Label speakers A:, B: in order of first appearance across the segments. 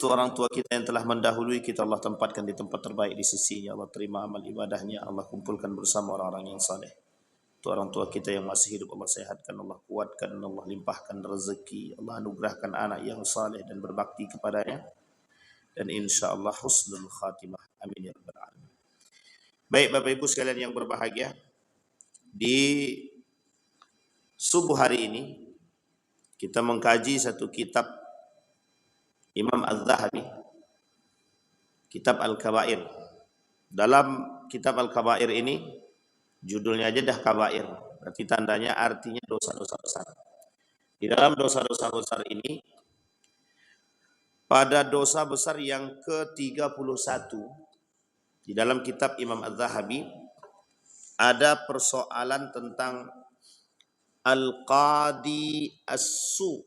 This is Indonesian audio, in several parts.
A: Untuk orang tua kita yang telah mendahului kita, Allah tempatkan di tempat terbaik di sisi-Nya. Allah terima amal ibadahnya, Allah kumpulkan bersama orang-orang yang saleh. Untuk orang tua kita yang masih hidup, Allah sehatkan, Allah kuatkan, Allah limpahkan rezeki, Allah anugerahkan anak yang saleh dan berbakti kepadanya, dan insya-Allah husnul khatimah. Amin ya rabbal alamin. Baik Bapak Ibu sekalian yang berbahagia, di subuh hari ini kita mengkaji satu kitab Imam Az-Zahabi, kitab Al-Kabair. Dalam kitab Al-Kabair ini judulnya aja dah kabair, berarti tandanya artinya dosa-dosa besar. Di dalam dosa-dosa besar ini, pada dosa besar yang ke-31 di dalam kitab Imam Az-Zahabi ada persoalan tentang Al-Qadi As-Su,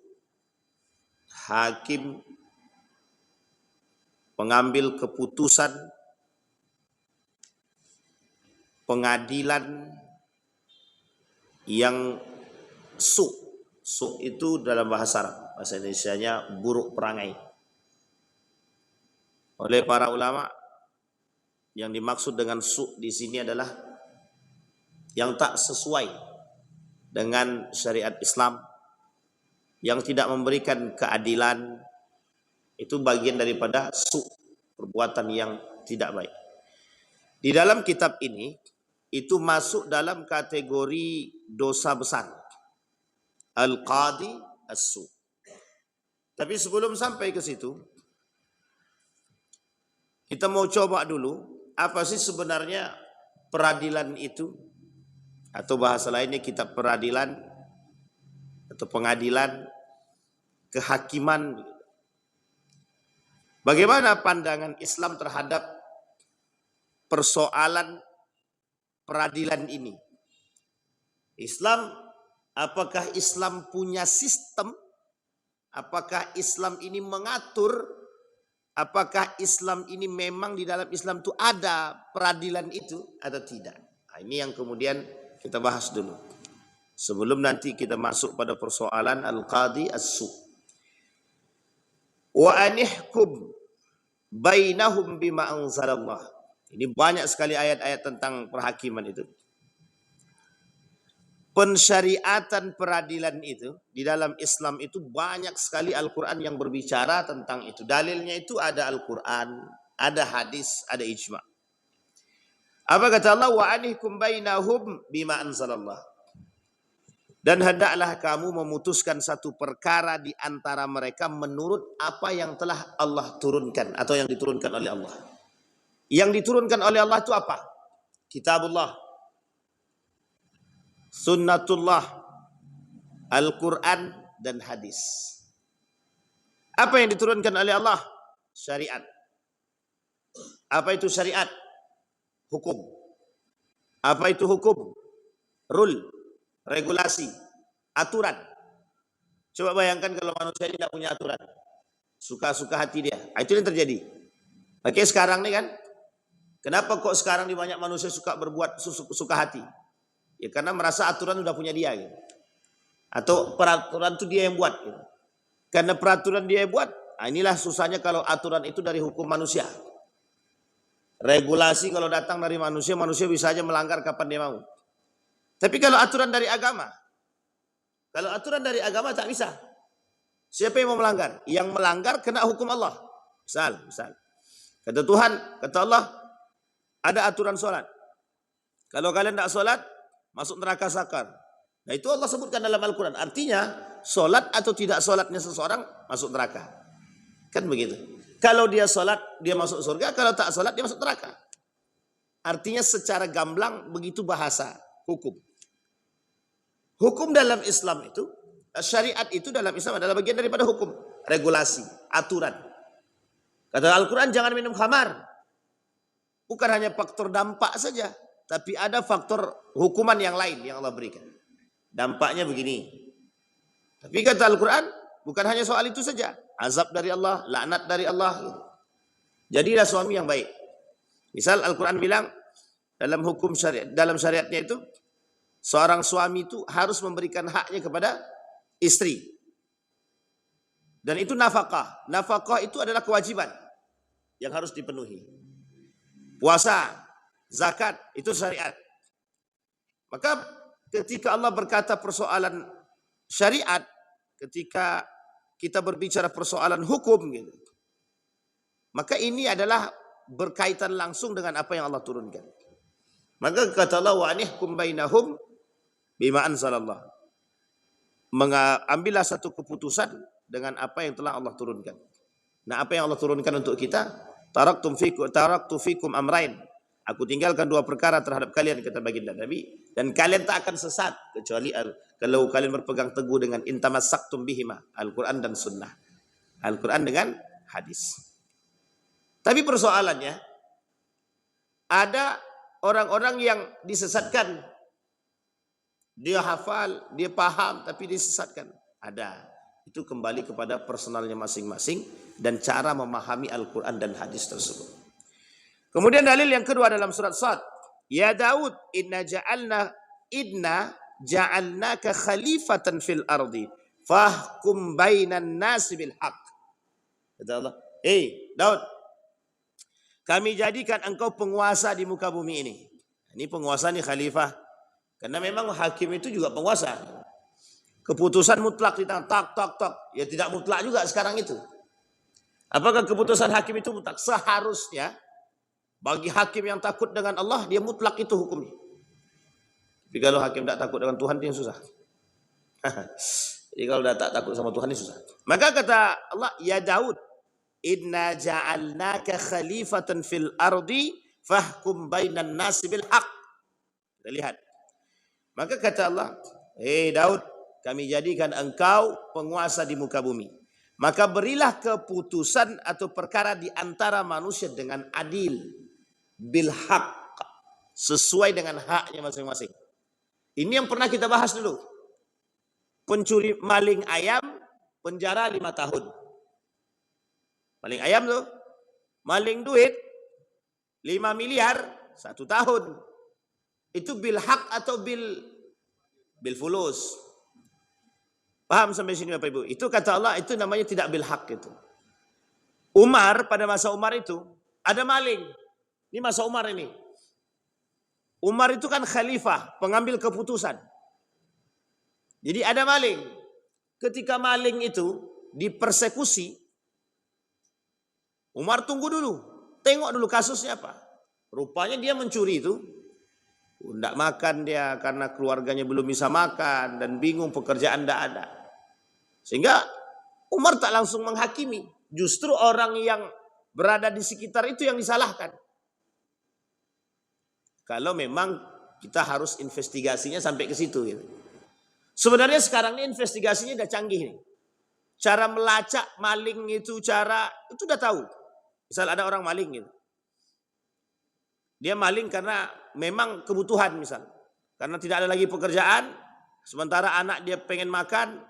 A: hakim pengambil keputusan, pengadilan yang su. Su itu dalam bahasa Arab, bahasa Indonesianya buruk perangai. Oleh para ulama, yang dimaksud dengan su di sini adalah yang tak sesuai dengan syariat Islam, yang tidak memberikan keadilan. Itu bagian daripada su, perbuatan yang tidak baik. Di dalam kitab ini, itu masuk dalam kategori dosa besar. Al-Qadi As-Su. Tapi sebelum sampai ke situ, kita mau coba dulu, apa sih sebenarnya peradilan itu? Atau bahasa lainnya kitab peradilan, atau pengadilan, kehakiman. Bagaimana pandangan Islam terhadap persoalan peradilan ini? Apakah Islam punya sistem? Apakah Islam ini mengatur? Apakah Islam ini memang di dalam Islam itu ada peradilan itu atau tidak? Nah, ini yang kemudian kita bahas dulu. Sebelum nanti kita masuk pada persoalan Al-Qadi As-Su. Wa anihkum bainahum bima anzalallah. Ini banyak sekali ayat-ayat tentang perhakiman itu. Pensyariatan peradilan itu di dalam Islam itu banyak sekali Al-Quran yang berbicara tentang itu. Dalilnya itu ada Al-Quran, ada hadis, ada ijma'. Apa kata Allah? Wa anihkum bainahum bima anzalallah. Dan hendaklah kamu memutuskan satu perkara di antara mereka menurut apa yang telah Allah turunkan atau yang diturunkan oleh Allah. Yang diturunkan oleh Allah itu apa? Kitabullah, Sunnatullah, Al-Quran, dan hadis. Apa yang diturunkan oleh Allah? Syariat. Apa itu syariat? Hukum. Apa itu hukum? Rule, regulasi, aturan. Coba bayangkan kalau manusia ini tidak punya aturan, suka-suka hati dia. Itu yang terjadi. Oke, sekarang nih kan, kenapa kok sekarang di banyak manusia suka berbuat suka hati? Ya karena merasa aturan udah punya dia gitu. Atau peraturan itu dia yang buat gitu. Karena peraturan dia yang buat, inilah susahnya kalau aturan itu dari hukum manusia. Regulasi kalau datang dari manusia, manusia bisa aja melanggar kapan dia mau. Tapi kalau aturan dari agama, tak bisa. Siapa yang mau melanggar? Yang melanggar kena hukum Allah. Misal. Kata Tuhan, kata Allah, ada aturan sholat. Kalau kalian tidak sholat, masuk neraka sakar. Nah itu Allah sebutkan dalam Al-Quran. Artinya, sholat atau tidak sholatnya seseorang masuk neraka. Kan begitu. Kalau dia sholat, dia masuk surga. Kalau tak sholat, dia masuk neraka. Artinya secara gamblang, begitu bahasa hukum. Hukum dalam Islam itu, syariat itu dalam Islam adalah bagian daripada hukum. Regulasi, aturan. Kata Al-Quran, jangan minum khamar. Bukan hanya faktor dampak saja. Tapi ada faktor hukuman yang lain yang Allah berikan. Dampaknya begini. Tapi kata Al-Quran, bukan hanya soal itu saja. Azab dari Allah, laknat dari Allah. Gitu. Jadilah suami yang baik. Misal Al-Quran bilang, dalam hukum syariat, dalam syariatnya itu, seorang suami itu harus memberikan haknya kepada istri. Dan itu nafkah. Nafkah itu adalah kewajiban yang harus dipenuhi. Puasa, zakat, itu syariat. Maka ketika Allah berkata persoalan syariat, ketika kita berbicara persoalan hukum gitu, maka ini adalah berkaitan langsung dengan apa yang Allah turunkan. Maka kata Allah, wa anihkum bainahum bima anzalallah. Ambillah satu keputusan dengan apa yang telah Allah turunkan. Nah, apa yang Allah turunkan untuk kita? Taraktu fikum amrain. Aku tinggalkan dua perkara terhadap kalian, kata baginda Nabi, dan kalian tak akan sesat kecuali kalau kalian berpegang teguh dengan intamassaktum bihima, Al-Quran dan Sunnah. Al-Quran dengan hadis. Tapi persoalannya, ada orang-orang yang disesatkan. Dia hafal, dia paham, tapi disesatkan. Ada. Itu kembali kepada personalnya masing-masing dan cara memahami Al-Quran dan hadis tersebut. Kemudian dalil yang kedua dalam surat Sad. Ya Daud, inna ja'alnaka khalifatan fil ardi fahkum bainan nasi bil haq. Kata Allah, Daud, kami jadikan engkau penguasa di muka bumi ini. Ini penguasa, ini khalifah. Karena memang hakim itu juga penguasa. Keputusan mutlak di tangan, tak. Ya tidak mutlak juga sekarang itu. Apakah keputusan hakim itu mutlak? Seharusnya bagi hakim yang takut dengan Allah, dia mutlak itu hukumnya. Tapi kalau hakim tak takut dengan Tuhan, dia susah. Jadi kalau tak takut sama Tuhan, dia susah. Maka kata Allah, ya Daud, inna ja'alnaka khalifatan fil ardi fahkum bainan nasi bil haq. Kita lihat. Maka kata Allah, Daud, kami jadikan engkau penguasa di muka bumi. Maka berilah keputusan atau perkara di antara manusia dengan adil. Bil haq. Sesuai dengan haknya masing-masing. Ini yang pernah kita bahas dulu. Pencuri maling ayam, penjara 5 tahun. Maling ayam tuh. Maling duit, 5 miliar, 1 tahun. Itu bil haq atau bil fulus. Paham sampai sini Bapak Ibu? Itu kata Allah, itu namanya tidak bil haq itu. Umar, pada masa Umar itu, ada maling. Ini masa Umar ini. Umar itu kan khalifah, pengambil keputusan. Jadi ada maling. Ketika maling itu dipersekusi, Umar tunggu dulu. Tengok dulu kasusnya apa. Rupanya dia mencuri itu. Tidak makan dia karena keluarganya belum bisa makan. Dan bingung, pekerjaan tidak ada. Sehingga Umar tak langsung menghakimi. Justru orang yang berada di sekitar itu yang disalahkan. Kalau memang kita harus investigasinya sampai ke situ. Gitu. Sebenarnya sekarang ini investigasinya udah canggih nih. Cara melacak maling itu udah tahu. Misal ada orang maling gitu. Dia maling karena memang kebutuhan misal. Karena tidak ada lagi pekerjaan. Sementara anak dia pengen makan.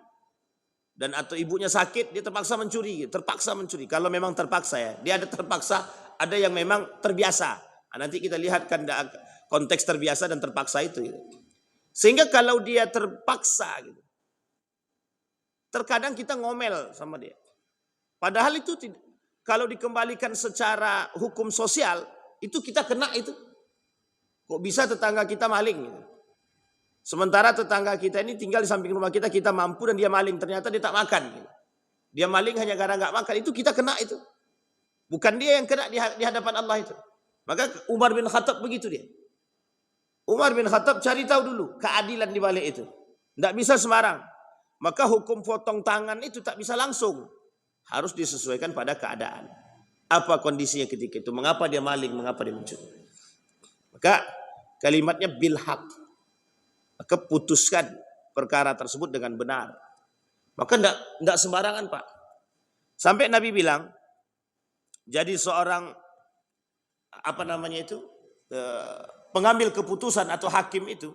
A: Dan atau ibunya sakit, dia terpaksa mencuri. Terpaksa mencuri. Kalau memang terpaksa ya. Dia ada terpaksa, ada yang memang terbiasa. Nanti kita lihat kan konteks terbiasa dan terpaksa itu. Gitu. Sehingga kalau dia terpaksa, gitu, terkadang kita ngomel sama dia. Padahal itu kalau dikembalikan secara hukum sosial, itu kita kena itu. Kok bisa tetangga kita maling? Gitu. Sementara tetangga kita ini tinggal di samping rumah kita, kita mampu dan dia maling. Ternyata dia tak makan. Gitu. Dia maling hanya karena nggak makan. Itu kita kena itu. Bukan dia yang kena di hadapan Allah itu. Maka Umar bin Khattab begitu dia. Umar bin Khattab cari tahu dulu keadilan di balik itu. Tidak bisa sembarang. Maka hukum potong tangan itu tak bisa langsung. Harus disesuaikan pada keadaan. Apa kondisinya ketika itu. Mengapa dia maling, mengapa dia mencuri. Maka kalimatnya bil haq. Maka putuskan perkara tersebut dengan benar. Maka tidak sembarangan Pak. Sampai Nabi bilang. Jadi seorang pengambil keputusan atau hakim itu,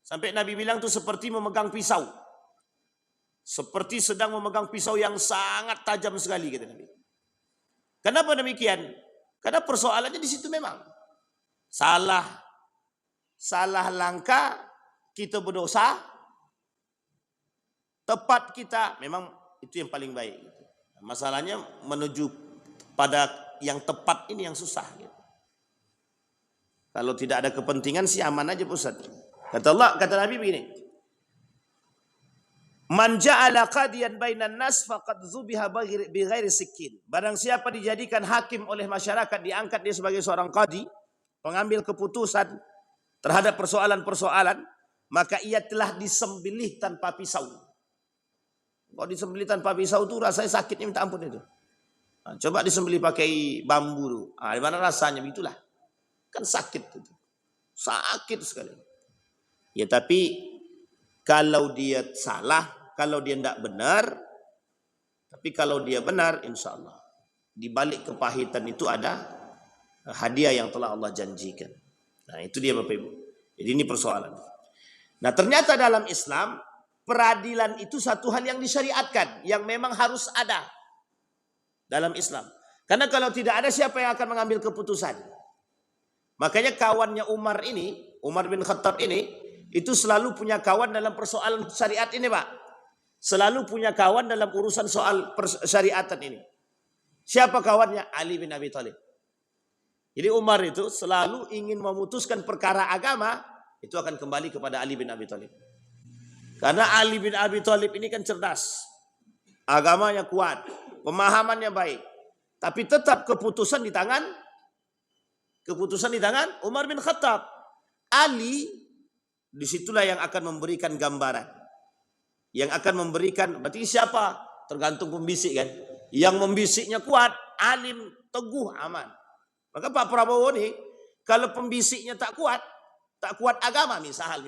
A: sampai Nabi bilang itu seperti memegang pisau. Seperti sedang memegang pisau yang sangat tajam sekali, kata Nabi. Kenapa demikian? Karena persoalannya di situ memang. Salah langkah, kita berdosa. Tepat kita, memang itu yang paling baik. Masalahnya menuju pada yang tepat ini yang susah. Kalau tidak ada kepentingan sih aman aja Ustaz. Kata Nabi begini. Man ja'ala qadiyan bainan nas faqad dzubiha bighairi sikkin. Barang siapa dijadikan hakim oleh masyarakat, diangkat dia sebagai seorang qadi, pengambil keputusan terhadap persoalan-persoalan, maka ia telah disembelih tanpa pisau. Kalau disembelih tanpa pisau itu rasanya sakitnya minta ampun itu. Nah, coba disembelih pakai bambu. Gimana rasanya? Begitulah. Kan sakit itu. Sakit sekali. Ya tapi kalau dia salah, kalau dia tidak benar, tapi kalau dia benar, insya Allah di balik kepahitan itu ada hadiah yang telah Allah janjikan. Nah itu dia Bapak Ibu. Jadi ini persoalan. Nah ternyata dalam Islam peradilan itu satu hal yang disyariatkan, yang memang harus ada dalam Islam. Karena kalau tidak ada, siapa yang akan mengambil keputusan? Makanya kawannya Umar ini, Umar bin Khattab ini, itu selalu punya kawan dalam persoalan syariat ini Pak. Selalu punya kawan dalam urusan soal syariatan ini. Siapa kawannya? Ali bin Abi Thalib. Jadi Umar itu selalu ingin memutuskan perkara agama, itu akan kembali kepada Ali bin Abi Thalib. Karena Ali bin Abi Thalib ini kan cerdas. Agamanya kuat, pemahamannya baik. Tapi tetap keputusan di tangan Umar bin Khattab. Ali disitulah yang akan memberikan gambaran. Yang akan memberikan, berarti siapa? Tergantung pembisik kan. Yang membisiknya kuat, alim, teguh, aman. Maka Pak Prabowo nih, kalau pembisiknya tak kuat agama, misal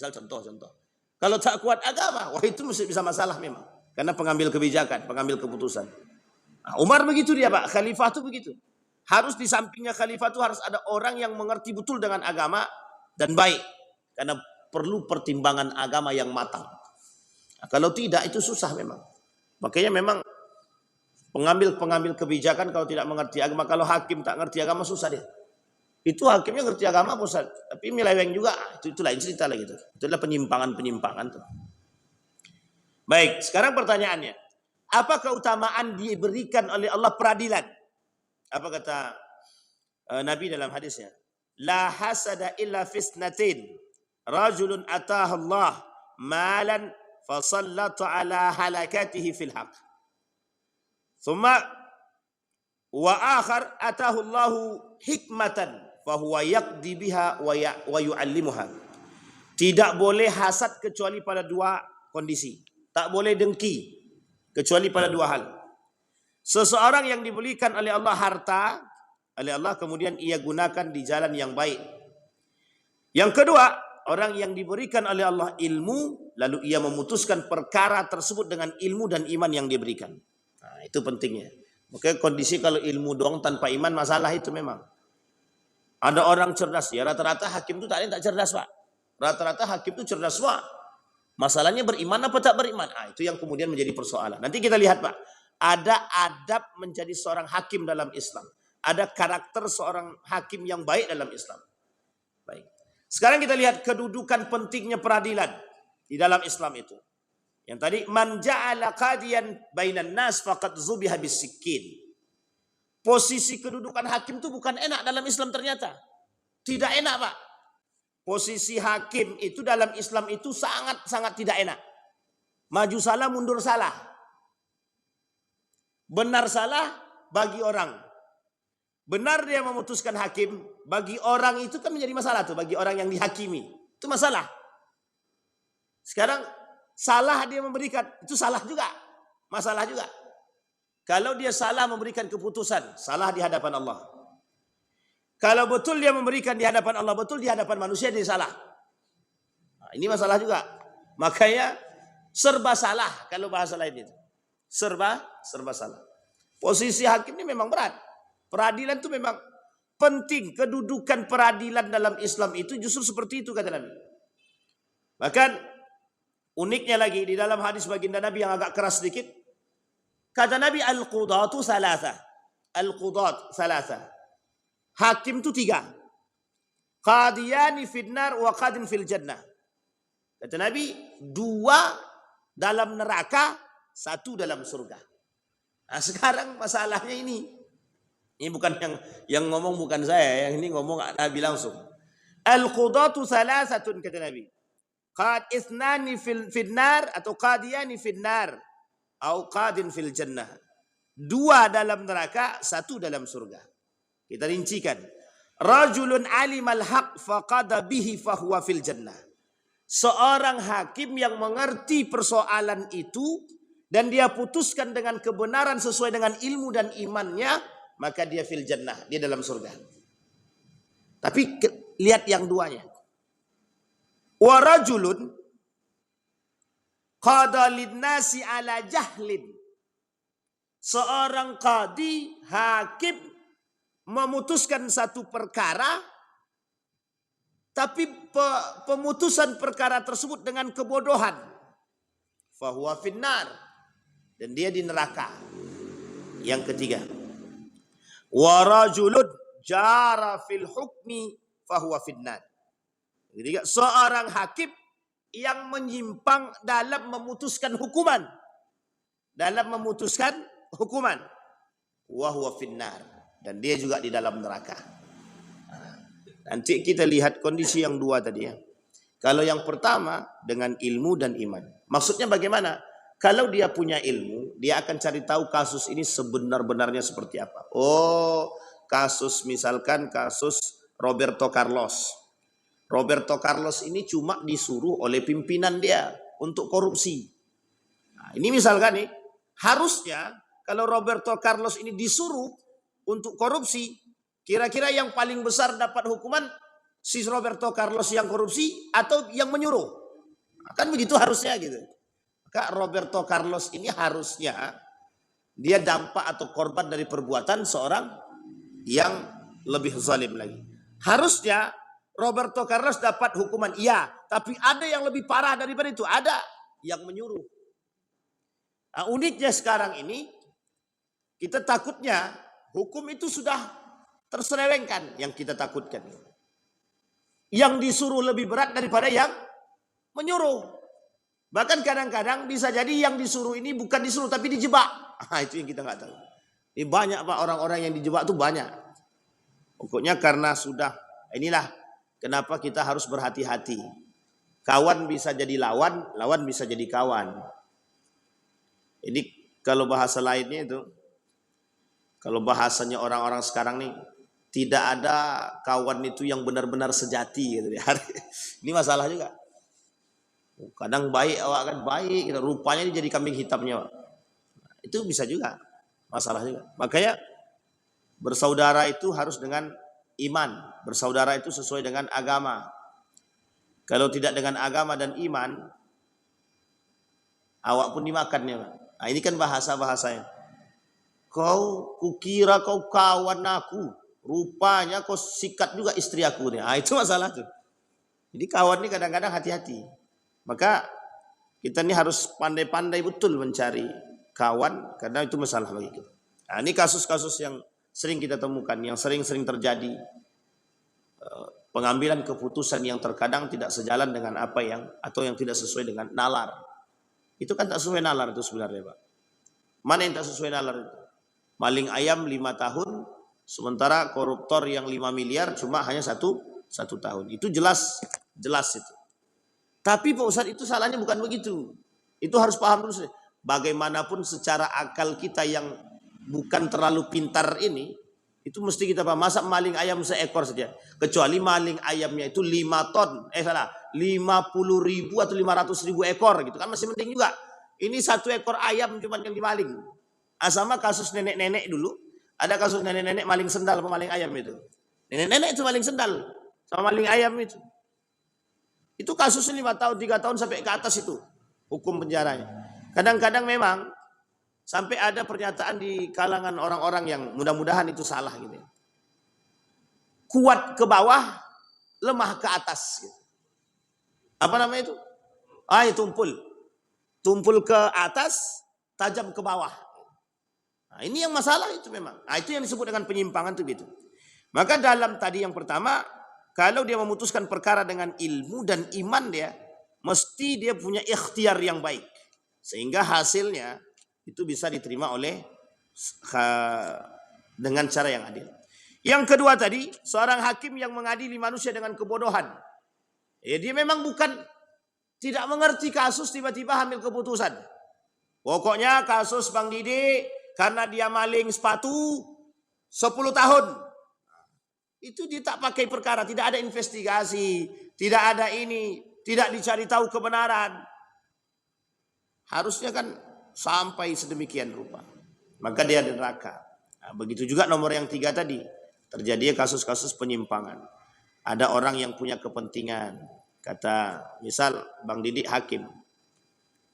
A: contoh. Kalau tak kuat agama, wah itu mesti bisa masalah memang. Karena pengambil kebijakan, pengambil keputusan. Nah, Umar begitu dia Pak, khalifah itu begitu. Harus di sampingnya khalifah itu harus ada orang yang mengerti betul dengan agama dan baik. Karena perlu pertimbangan agama yang matang. Nah, kalau tidak itu susah memang. Makanya memang pengambil kebijakan kalau tidak mengerti agama, kalau hakim tak ngerti agama susah dia. Itu hakimnya ngerti agama Ustaz, tapi meleweng juga. Itu lain cerita lagi itu. Itu adalah penyimpangan tuh. Baik, sekarang pertanyaannya. Apa keutamaan diberikan oleh Allah peradilan? Apa kata Nabi dalam hadisnya? La hasada illa fisnatin. Rajulun ataha Allah malan fasallatu ala halakatihi fil haq. Thumma wa akhar atahu Allah hikmatan fahuwa yaqdi biha wa yu'allimuha. Tidak boleh hasad kecuali pada dua kondisi. Tak boleh dengki kecuali pada dua hal. Seseorang yang diberikan oleh Allah harta, oleh Allah kemudian ia gunakan di jalan yang baik. Yang kedua, orang yang diberikan oleh Allah ilmu, lalu ia memutuskan perkara tersebut dengan ilmu dan iman yang diberikan. Nah, itu pentingnya. Makanya kondisi kalau ilmu doang tanpa iman masalah itu memang. Ada orang cerdas, ya rata-rata hakim itu tak cerdas Pak. Rata-rata hakim itu cerdas Pak. Masalahnya beriman apa tak beriman? Ah, itu yang kemudian menjadi persoalan. Nanti kita lihat Pak. Ada adab menjadi seorang hakim dalam Islam. Ada karakter seorang hakim yang baik dalam Islam. Baik. Sekarang kita lihat kedudukan pentingnya peradilan di dalam Islam itu. Yang tadi man ja'ala qadiyan bainan nas faqad zubiha bisikkin. Posisi kedudukan hakim itu bukan enak dalam Islam ternyata. Tidak enak Pak. Posisi hakim itu dalam Islam itu sangat-sangat tidak enak. Maju salah, mundur salah. Benar salah bagi orang. Benar dia memutuskan hakim, bagi orang itu kan menjadi masalah tuh, bagi orang yang dihakimi. Itu masalah. Sekarang salah dia memberikan, itu salah juga. Masalah juga. Kalau dia salah memberikan keputusan, salah di hadapan Allah. Kalau betul dia memberikan di hadapan Allah, betul di hadapan manusia dia salah. Nah, ini masalah juga. Makanya serba salah kalau bahasa lain itu. Serba salah. Posisi hakim ini memang berat. Peradilan itu memang penting. Kedudukan peradilan dalam Islam itu justru seperti itu kata Nabi. Bahkan uniknya lagi di dalam hadis baginda Nabi yang agak keras sedikit. Kata Nabi al-qudatu thalatha. Al-qudat thalatha. Hakim itu 3. Qadiyani finnar wa qadin fil jannah. Kata Nabi 2 dalam neraka, 1 dalam surga. Nah, sekarang masalahnya ini. Ini bukan yang ngomong bukan saya, yang ini ngomong Nabi langsung. Al-qudatu thalathatun kata Nabi. Qad ithnani fil nar atau qadiyani fil nar atau qadin fil jannah. 2 dalam neraka, 1 dalam surga. Kita rincikan. Rajulun alimal haq faqada bihi fahuwa fil jannah. Seorang hakim yang mengerti persoalan itu dan dia putuskan dengan kebenaran sesuai dengan ilmu dan imannya, maka dia fil jannah, dia dalam surga. Tapi lihat yang duanya. Wa rajulun qada lin-nasi ala jahlin. Seorang qadi, hakim memutuskan satu perkara, tapi pemutusan perkara tersebut dengan kebodohan. Fahuwa finnar, dan dia di neraka. Yang ketiga, wa rajulun jara fil hukmi fahuwa finnar. Ketiga, seorang hakim yang menyimpang dalam memutuskan hukuman. Dalam memutuskan hukuman. Wa huwa finnar, dan dia juga di dalam neraka. Nanti kita lihat kondisi yang 2 tadi ya. Kalau yang pertama dengan ilmu dan iman. Maksudnya bagaimana? Kalau dia punya ilmu, dia akan cari tahu kasus ini sebenar-benarnya seperti apa. Oh, kasus misalkan kasus Roberto Carlos. Roberto Carlos ini cuma disuruh oleh pimpinan dia untuk korupsi. Nah, ini misalkan nih, harusnya kalau Roberto Carlos ini disuruh untuk korupsi, kira-kira yang paling besar dapat hukuman si Roberto Carlos yang korupsi atau yang menyuruh? Kan begitu harusnya gitu. Maka Roberto Carlos ini harusnya dia dampak atau korban dari perbuatan seorang yang lebih zalim lagi. Harusnya Roberto Carlos dapat hukuman, iya, tapi ada yang lebih parah daripada itu, ada yang menyuruh. Nah, uniknya sekarang ini kita takutnya hukum itu sudah terselewengkan, yang kita takutkan. Yang disuruh lebih berat daripada yang menyuruh. Bahkan kadang-kadang bisa jadi yang disuruh ini bukan disuruh tapi dijebak. Itu yang kita nggak tahu. Ini banyak Pak, orang-orang yang dijebak itu banyak. Pokoknya karena sudah, inilah kenapa kita harus berhati-hati. Kawan bisa jadi lawan, lawan bisa jadi kawan. Ini kalau bahasa lainnya itu, kalau bahasanya orang-orang sekarang nih, tidak ada kawan itu yang benar-benar sejati gitu. Ini masalah juga. Kadang baik, awak kan baik, gitu. Rupanya ini jadi kambing hitamnya. Itu bisa juga, masalah juga. Makanya bersaudara itu harus dengan iman. Bersaudara itu sesuai dengan agama. Kalau tidak dengan agama dan iman, awak pun dimakannya. Nah, ini kan bahasa-bahasanya. Kau kukira kau kawan aku, rupanya kau sikat juga istri aku. Nah, itu masalah tuh. Jadi kawan ini kadang-kadang hati-hati. Maka kita ini harus pandai-pandai betul mencari kawan, karena itu masalah bagi kita. Nah, ini kasus-kasus yang sering kita temukan, yang sering-sering terjadi. Pengambilan keputusan yang terkadang tidak sejalan dengan apa yang, atau yang tidak sesuai dengan nalar. Itu kan tak sesuai nalar itu sebenarnya Pak. Mana yang tak sesuai nalar itu? Maling ayam 5 tahun, sementara koruptor yang 5 miliar cuma hanya satu tahun. Itu jelas itu. Tapi Pak Ustadz, itu salahnya bukan begitu. Itu harus paham dulu. Bagaimanapun secara akal kita yang bukan terlalu pintar ini, itu mesti kita paham. Masa maling ayam seekor saja. Kecuali maling ayamnya itu 5 ton. 50.000 atau 500.000 ekor gitu kan masih penting juga. Ini 1 ekor ayam cuma yang dimaling. Sama kasus nenek-nenek dulu. Ada kasus nenek-nenek maling sendal sama maling ayam itu. Nenek-nenek itu maling sendal sama maling ayam itu. Itu kasusnya 5 tahun, 3 tahun sampai ke atas itu hukum penjaranya. Kadang-kadang memang sampai ada pernyataan di kalangan orang-orang yang mudah-mudahan itu salah gitu. Kuat ke bawah, lemah ke atas gitu. Apa namanya itu? Tumpul. Tumpul ke atas, tajam ke bawah. Nah, ini yang masalah itu memang. Nah, itu yang disebut dengan penyimpangan itu gitu. Maka dalam tadi yang pertama, kalau dia memutuskan perkara dengan ilmu dan iman dia, mesti dia punya ikhtiar yang baik. Sehingga hasilnya itu bisa diterima oleh dengan cara yang adil. Yang kedua tadi, seorang hakim yang mengadili manusia dengan kebodohan. Dia memang bukan tidak mengerti kasus, tiba-tiba ambil keputusan. Pokoknya kasus Bang Didi karena dia maling sepatu 10 tahun. Itu dia tak pakai perkara, tidak ada investigasi, tidak ada ini, tidak dicari tahu kebenaran. Harusnya kan sampai sedemikian rupa. Maka dia di neraka. Nah, begitu juga nomor yang 3 tadi. Terjadi kasus-kasus penyimpangan. Ada orang yang punya kepentingan. Kata misal Bang Didik hakim.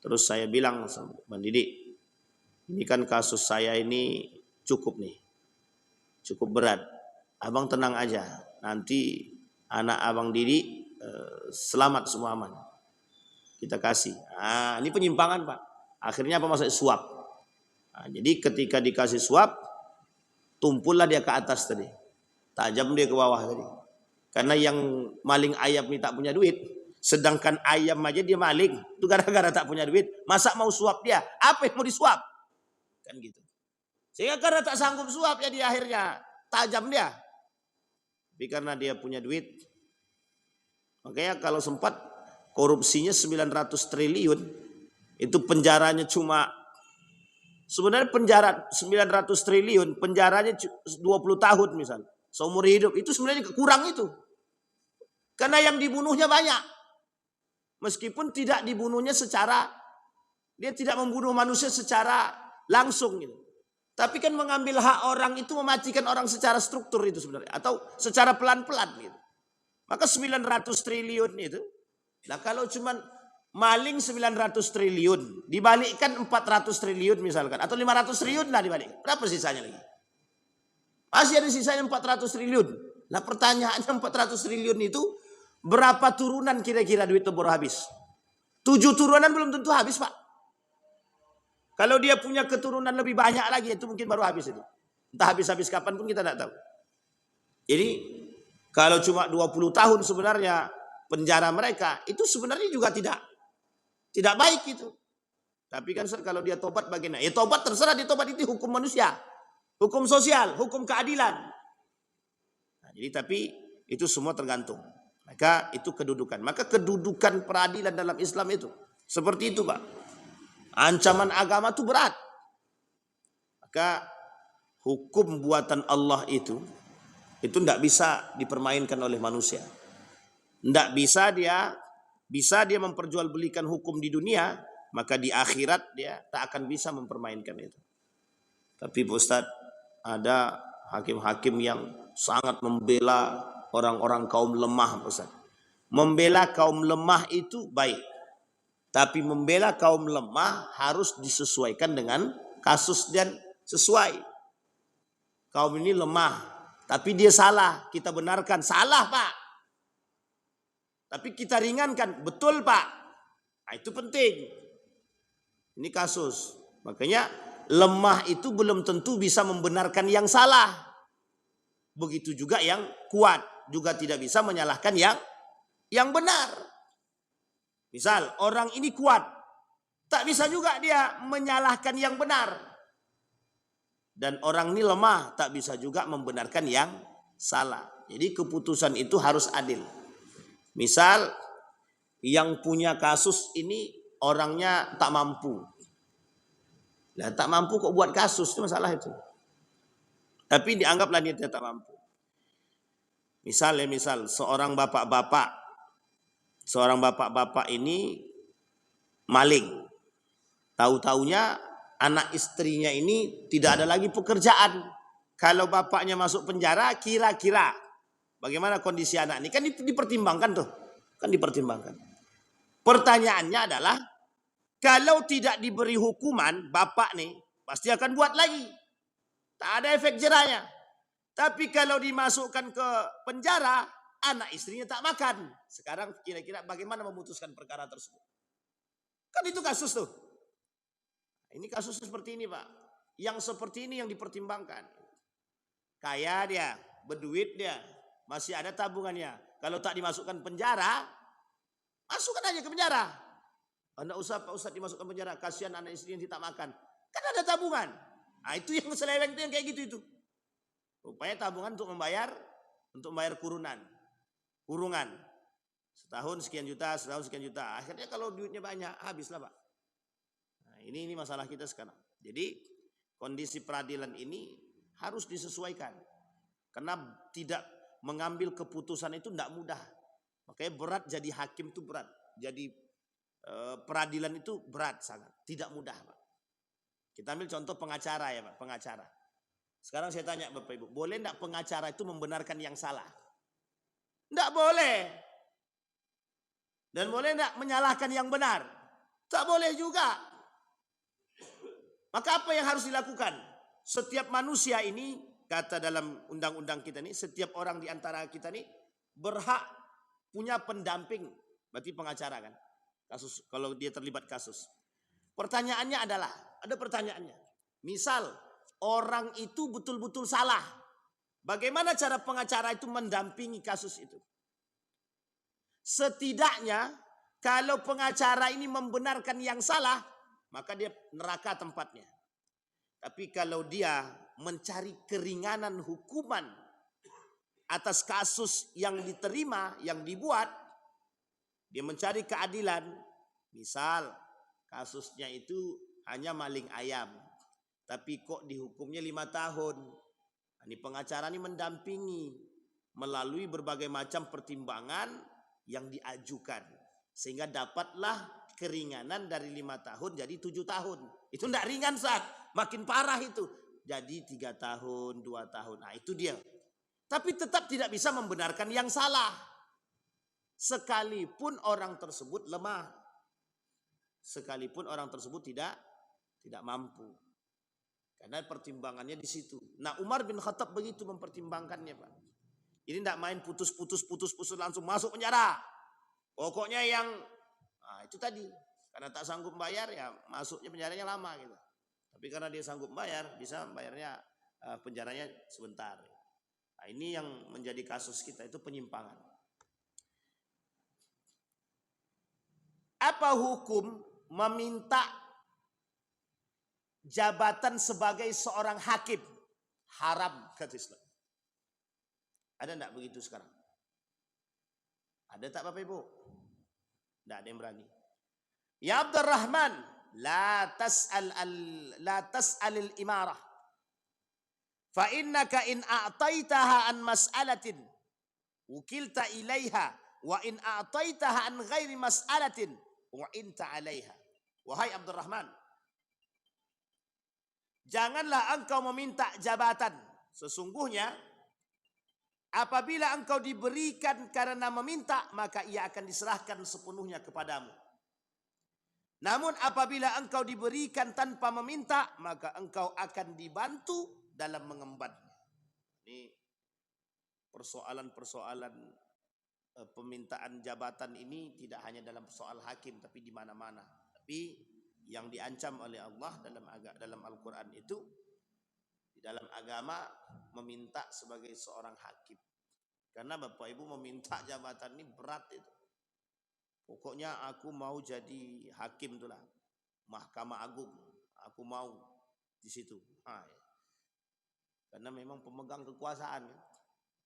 A: Terus saya bilang sama Bang Didik, ini kan kasus saya ini cukup nih. Cukup berat. Abang tenang aja. Nanti anak Abang Didik selamat semua aman. Kita kasih. Nah, ini penyimpangan Pak. Akhirnya apa masuk suap. Nah, jadi ketika dikasih suap, tumpullah dia ke atas tadi. Tajam dia ke bawah tadi. Karena yang maling ayam ini tak punya duit. Sedangkan ayam aja dia maling. Itu gara-gara tak punya duit. Masa mau suap dia? Apa yang mau disuap? Kan gitu. Sehingga karena tak sanggup suap ya di akhirnya tajam dia. Tapi karena dia punya duit. Makanya kalau sempat korupsinya 900 triliun. Itu penjaranya cuma. Sebenarnya penjara 900 triliun. Penjaranya 20 tahun misalnya. Seumur hidup. Itu sebenarnya kurang itu. Karena yang dibunuhnya banyak. Meskipun tidak dibunuhnya secara. Dia tidak membunuh manusia secara langsung gitu. Tapi kan mengambil hak orang itu mematikan orang secara struktur itu sebenarnya. Atau secara pelan-pelan gitu. Maka 900 triliun itu. Nah kalau cuman maling 900 triliun. Dibalikkan 400 triliun misalkan. Atau 500 triliun lah dibalik. Berapa sisanya lagi? Masih ada sisanya 400 triliun. Nah pertanyaannya 400 triliun itu. Berapa turunan kira-kira duit itu baru habis? 7 turunan belum tentu habis Pak. Kalau dia punya keturunan lebih banyak lagi, itu mungkin baru habis itu. Entah habis-habis kapan pun kita tidak tahu. Jadi, kalau cuma 20 tahun sebenarnya penjara mereka, itu sebenarnya juga tidak baik itu. Tapi kan kalau dia tobat bagaimana? Ya tobat terserah, dia tobat itu hukum manusia. Hukum sosial, hukum keadilan. Nah, jadi tapi itu semua tergantung. Maka itu kedudukan. Maka kedudukan peradilan dalam Islam itu. Seperti itu Pak. Ancaman agama itu berat. Maka hukum buatan Allah itu tidak bisa dipermainkan oleh manusia. Tidak bisa dia memperjualbelikan hukum di dunia, maka di akhirat dia tak akan bisa mempermainkan itu. Tapi Pak Ustadz, ada hakim-hakim yang sangat membela orang-orang kaum lemah Pak Ustadz. Membela kaum lemah itu baik. Tapi membela kaum lemah harus disesuaikan dengan kasus dan sesuai. Kaum ini lemah, tapi dia salah. Kita benarkan, salah Pak. Tapi kita ringankan, betul Pak. Nah, itu penting. Ini kasus. Makanya lemah itu belum tentu bisa membenarkan yang salah. Begitu juga yang kuat. Juga tidak bisa menyalahkan yang benar. Misal orang ini kuat, tak bisa juga dia menyalahkan yang benar. Dan orang ini lemah, tak bisa juga membenarkan yang salah. Jadi keputusan itu harus adil. Misal yang punya kasus ini orangnya tak mampu. Nah, tak mampu kok buat kasus, itu masalah itu. Tapi dianggaplah dia tak mampu. Misal seorang bapak-bapak ini maling. Tahu-taunya anak istrinya ini tidak ada lagi pekerjaan. Kalau bapaknya masuk penjara, kira-kira bagaimana kondisi anak ini? Kan dipertimbangkan tuh. Kan dipertimbangkan. Pertanyaannya adalah, kalau tidak diberi hukuman, bapak nih pasti akan buat lagi. Tak ada efek jerahnya. Tapi kalau dimasukkan ke penjara, anak istrinya tak makan. Sekarang kira-kira bagaimana memutuskan perkara tersebut? Kan itu kasus tuh. Ini kasus seperti ini Pak. Yang seperti ini yang dipertimbangkan. Kaya dia, berduit dia, masih ada tabungannya. Kalau tak dimasukkan penjara, masukkan aja ke penjara. Anda usah Pak Ustadz dimasukkan penjara, kasihan anak istrinya tidak makan. Kan ada tabungan. Itu yang seleweng itu yang kayak gitu itu. Rupanya tabungan untuk membayar kurungan. Setahun sekian juta. Akhirnya kalau duitnya banyak, habislah Pak. Nah, ini masalah kita sekarang. Jadi kondisi peradilan ini harus disesuaikan. Karena tidak mengambil keputusan itu tidak mudah. Makanya berat jadi hakim itu berat. Jadi peradilan itu berat sangat. Tidak mudah Pak. Kita ambil contoh pengacara ya Pak. Pengacara. Sekarang saya tanya Bapak Ibu. Boleh tidak pengacara itu membenarkan yang salah? Tidak boleh. Dan boleh tidak menyalahkan yang benar? Tak boleh juga. Maka apa yang harus dilakukan? Setiap manusia ini, kata dalam undang-undang kita ini, setiap orang di antara kita ini berhak punya pendamping. Berarti pengacara kan? Kasus, kalau dia terlibat kasus. Pertanyaannya adalah, ada pertanyaannya. Misal, orang itu betul-betul salah. Bagaimana cara pengacara itu mendampingi kasus itu? Setidaknya kalau pengacara ini membenarkan yang salah, maka dia neraka tempatnya. Tapi kalau dia mencari keringanan hukuman atas kasus yang diterima, yang dibuat, dia mencari keadilan. Misal kasusnya itu hanya maling ayam, tapi kok dihukumnya 5 tahun. Ini pengacara ini mendampingi melalui berbagai macam pertimbangan yang diajukan. Sehingga dapatlah keringanan dari 5 tahun jadi 7 tahun. Itu tidak ringan saat, makin parah itu. Jadi 3 tahun, 2 tahun. Nah itu dia. Tapi tetap tidak bisa membenarkan yang salah. Sekalipun orang tersebut lemah. Sekalipun orang tersebut tidak mampu. Karena pertimbangannya di situ. Nah Umar bin Khattab begitu mempertimbangkannya Pak. Ini tidak main putus langsung masuk penjara. Pokoknya yang itu tadi. Karena tak sanggup bayar ya masuknya penjaranya lama gitu. Tapi karena dia sanggup bayar bisa bayarnya penjaranya sebentar. Nah, ini yang menjadi kasus kita itu penyimpangan. Apa hukum meminta jabatan sebagai seorang hakim? Haram kata Islam. Ada enggak begitu sekarang? Ada tak Bapak Ibu? Enggak ada yang berani. Ya Abdurrahman, la tas'alil imarah. Fa innaka in a'taitaha an mas'alatin wukilta ilaiha wa in a'taitaha an ghairi mas'alatin wa'inta 'alaiha. Wahai Abdurrahman, janganlah engkau meminta jabatan. Sesungguhnya apabila engkau diberikan karena meminta, maka ia akan diserahkan sepenuhnya kepadamu. Namun apabila engkau diberikan tanpa meminta, maka engkau akan dibantu dalam mengembannya. Ini persoalan-persoalan pemintaan jabatan ini tidak hanya dalam soal hakim, tapi di mana-mana. Tapi yang diancam oleh Allah dalam Al-Quran itu, di dalam agama meminta sebagai seorang hakim. Karena Bapak Ibu meminta jabatan ini berat itu. Pokoknya aku mau jadi hakim itulah. Mahkamah Agung. Aku mau di situ. Ya. Karena memang pemegang kekuasaan.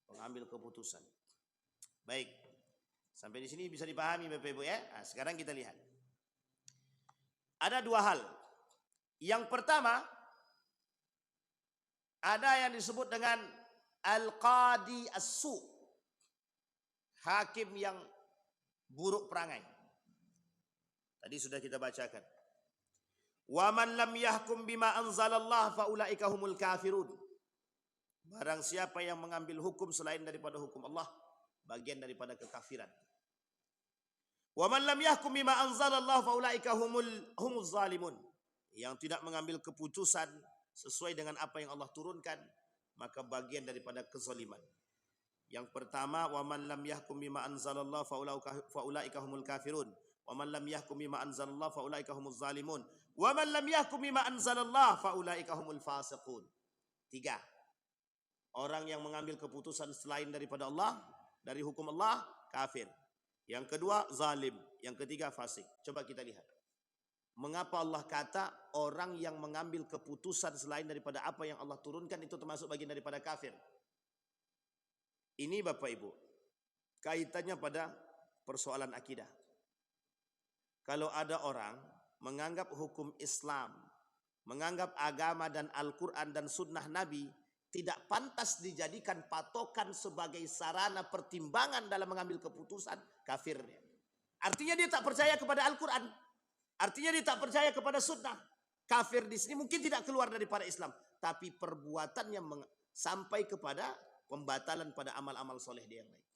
A: Pengambil keputusan. Baik. Sampai di sini bisa dipahami Bapak Ibu ya. Nah, sekarang kita lihat. Ada 2 hal. Yang pertama, ada yang disebut dengan Al-Qadi As-Su. Hakim yang buruk perangai. Tadi sudah kita bacakan. Wa man lam yahkum bima anzalallah fa ulaika humul kafirun. Barang siapa yang mengambil hukum selain daripada hukum Allah, bagian daripada kekafiran. Wa man lam yahkum bima anzalallah fa ulaika humuz zalimun. Yang tidak mengambil keputusan sesuai dengan apa yang Allah turunkan, maka bagian daripada kezaliman. Yang pertama, wa man lam yahkum bima anzalallah fa ulaika humul kafirun. Wa man lam yahkum bima anzalallah fa ulaika humuz zalimun. Wa man lam yahkum bima anzalallah fa ulaika humul fasiqun. 3. Orang yang mengambil keputusan selain daripada Allah, dari hukum Allah, kafir. Yang kedua, zalim. Yang ketiga, fasik. Coba kita lihat. Mengapa Allah kata orang yang mengambil keputusan selain daripada apa yang Allah turunkan itu termasuk bagian daripada kafir? Ini Bapak Ibu, kaitannya pada persoalan akidah. Kalau ada orang menganggap hukum Islam, menganggap agama dan Al-Quran dan sunnah Nabi tidak pantas dijadikan patokan sebagai sarana pertimbangan dalam mengambil keputusan, kafir dia. Artinya dia tak percaya kepada Al-Quran, artinya dia tak percaya kepada sunnah. Kafir di sini mungkin tidak keluar daripada Islam, tapi perbuatannya sampai kepada pembatalan pada amal-amal soleh dia yang lain.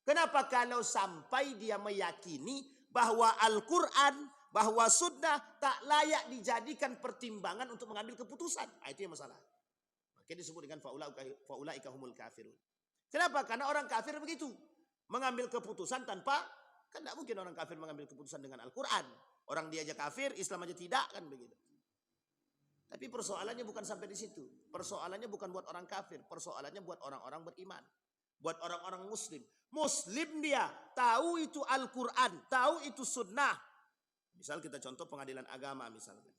A: Kenapa? Kalau sampai dia meyakini bahwa Al-Quran, bahwa sunnah tak layak dijadikan pertimbangan untuk mengambil keputusan. Itu yang masalah. Makanya disebut dengan faulaika humul kafirun. Kenapa? Karena orang kafir begitu. Mengambil keputusan tanpa, kan tidak mungkin orang kafir mengambil keputusan dengan Al-Quran. Orang dia aja kafir, Islam aja tidak, kan begitu. Tapi persoalannya bukan sampai di situ. Persoalannya bukan buat orang kafir. Persoalannya buat orang-orang beriman. Buat orang-orang muslim. Muslim dia tahu itu Al-Quran, tahu itu sunnah. Misal kita contoh pengadilan agama misalkan.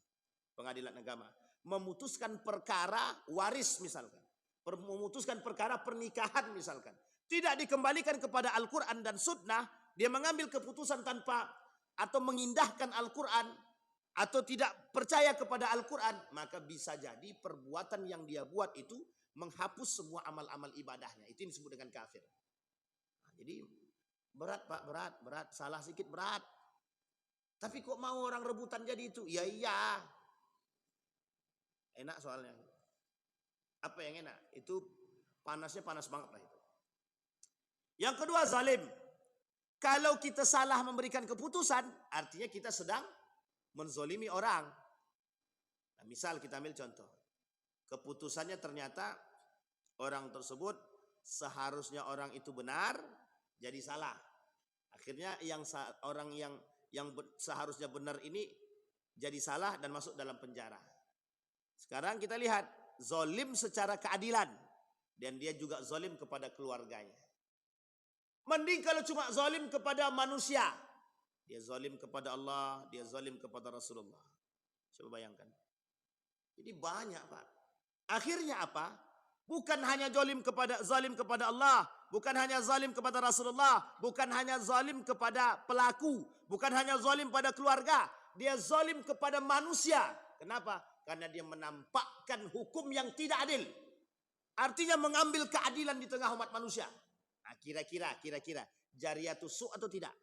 A: Pengadilan agama. Memutuskan perkara waris misalkan. Memutuskan perkara pernikahan misalkan. Tidak dikembalikan kepada Al-Quran dan sunnah. Dia mengambil keputusan tanpa atau mengindahkan Al-Quran. Atau tidak percaya kepada Al-Quran, maka bisa jadi perbuatan yang dia buat itu menghapus semua amal-amal ibadahnya. Itu yang disebut dengan kafir. Nah, jadi berat Pak, berat. Salah sedikit berat. Tapi kok mau orang rebutan jadi itu? Ya iya. Enak soalnya. Apa yang enak? Itu panasnya panas banget lah itu. Yang kedua, zalim. Kalau kita salah memberikan keputusan, artinya kita sedang menzolimi orang. Nah, misal kita ambil contoh. Keputusannya ternyata orang tersebut seharusnya orang itu benar, jadi salah. Akhirnya orang yang seharusnya benar ini jadi salah dan masuk dalam penjara. Sekarang kita lihat, zolim secara keadilan. Dan dia juga zolim kepada keluarganya. Mending kalau cuma zolim kepada manusia. Dia zalim kepada Allah, dia zalim kepada Rasulullah. Coba bayangkan. Jadi banyak Pak. Akhirnya apa? Bukan hanya zalim kepada Allah, bukan hanya zalim kepada Rasulullah, bukan hanya zalim kepada pelaku, bukan hanya zalim pada keluarga, dia zalim kepada manusia. Kenapa? Karena dia menampakkan hukum yang tidak adil. Artinya mengambil keadilan di tengah umat manusia. Nah, kira-kira jariyatus su' atau tidak?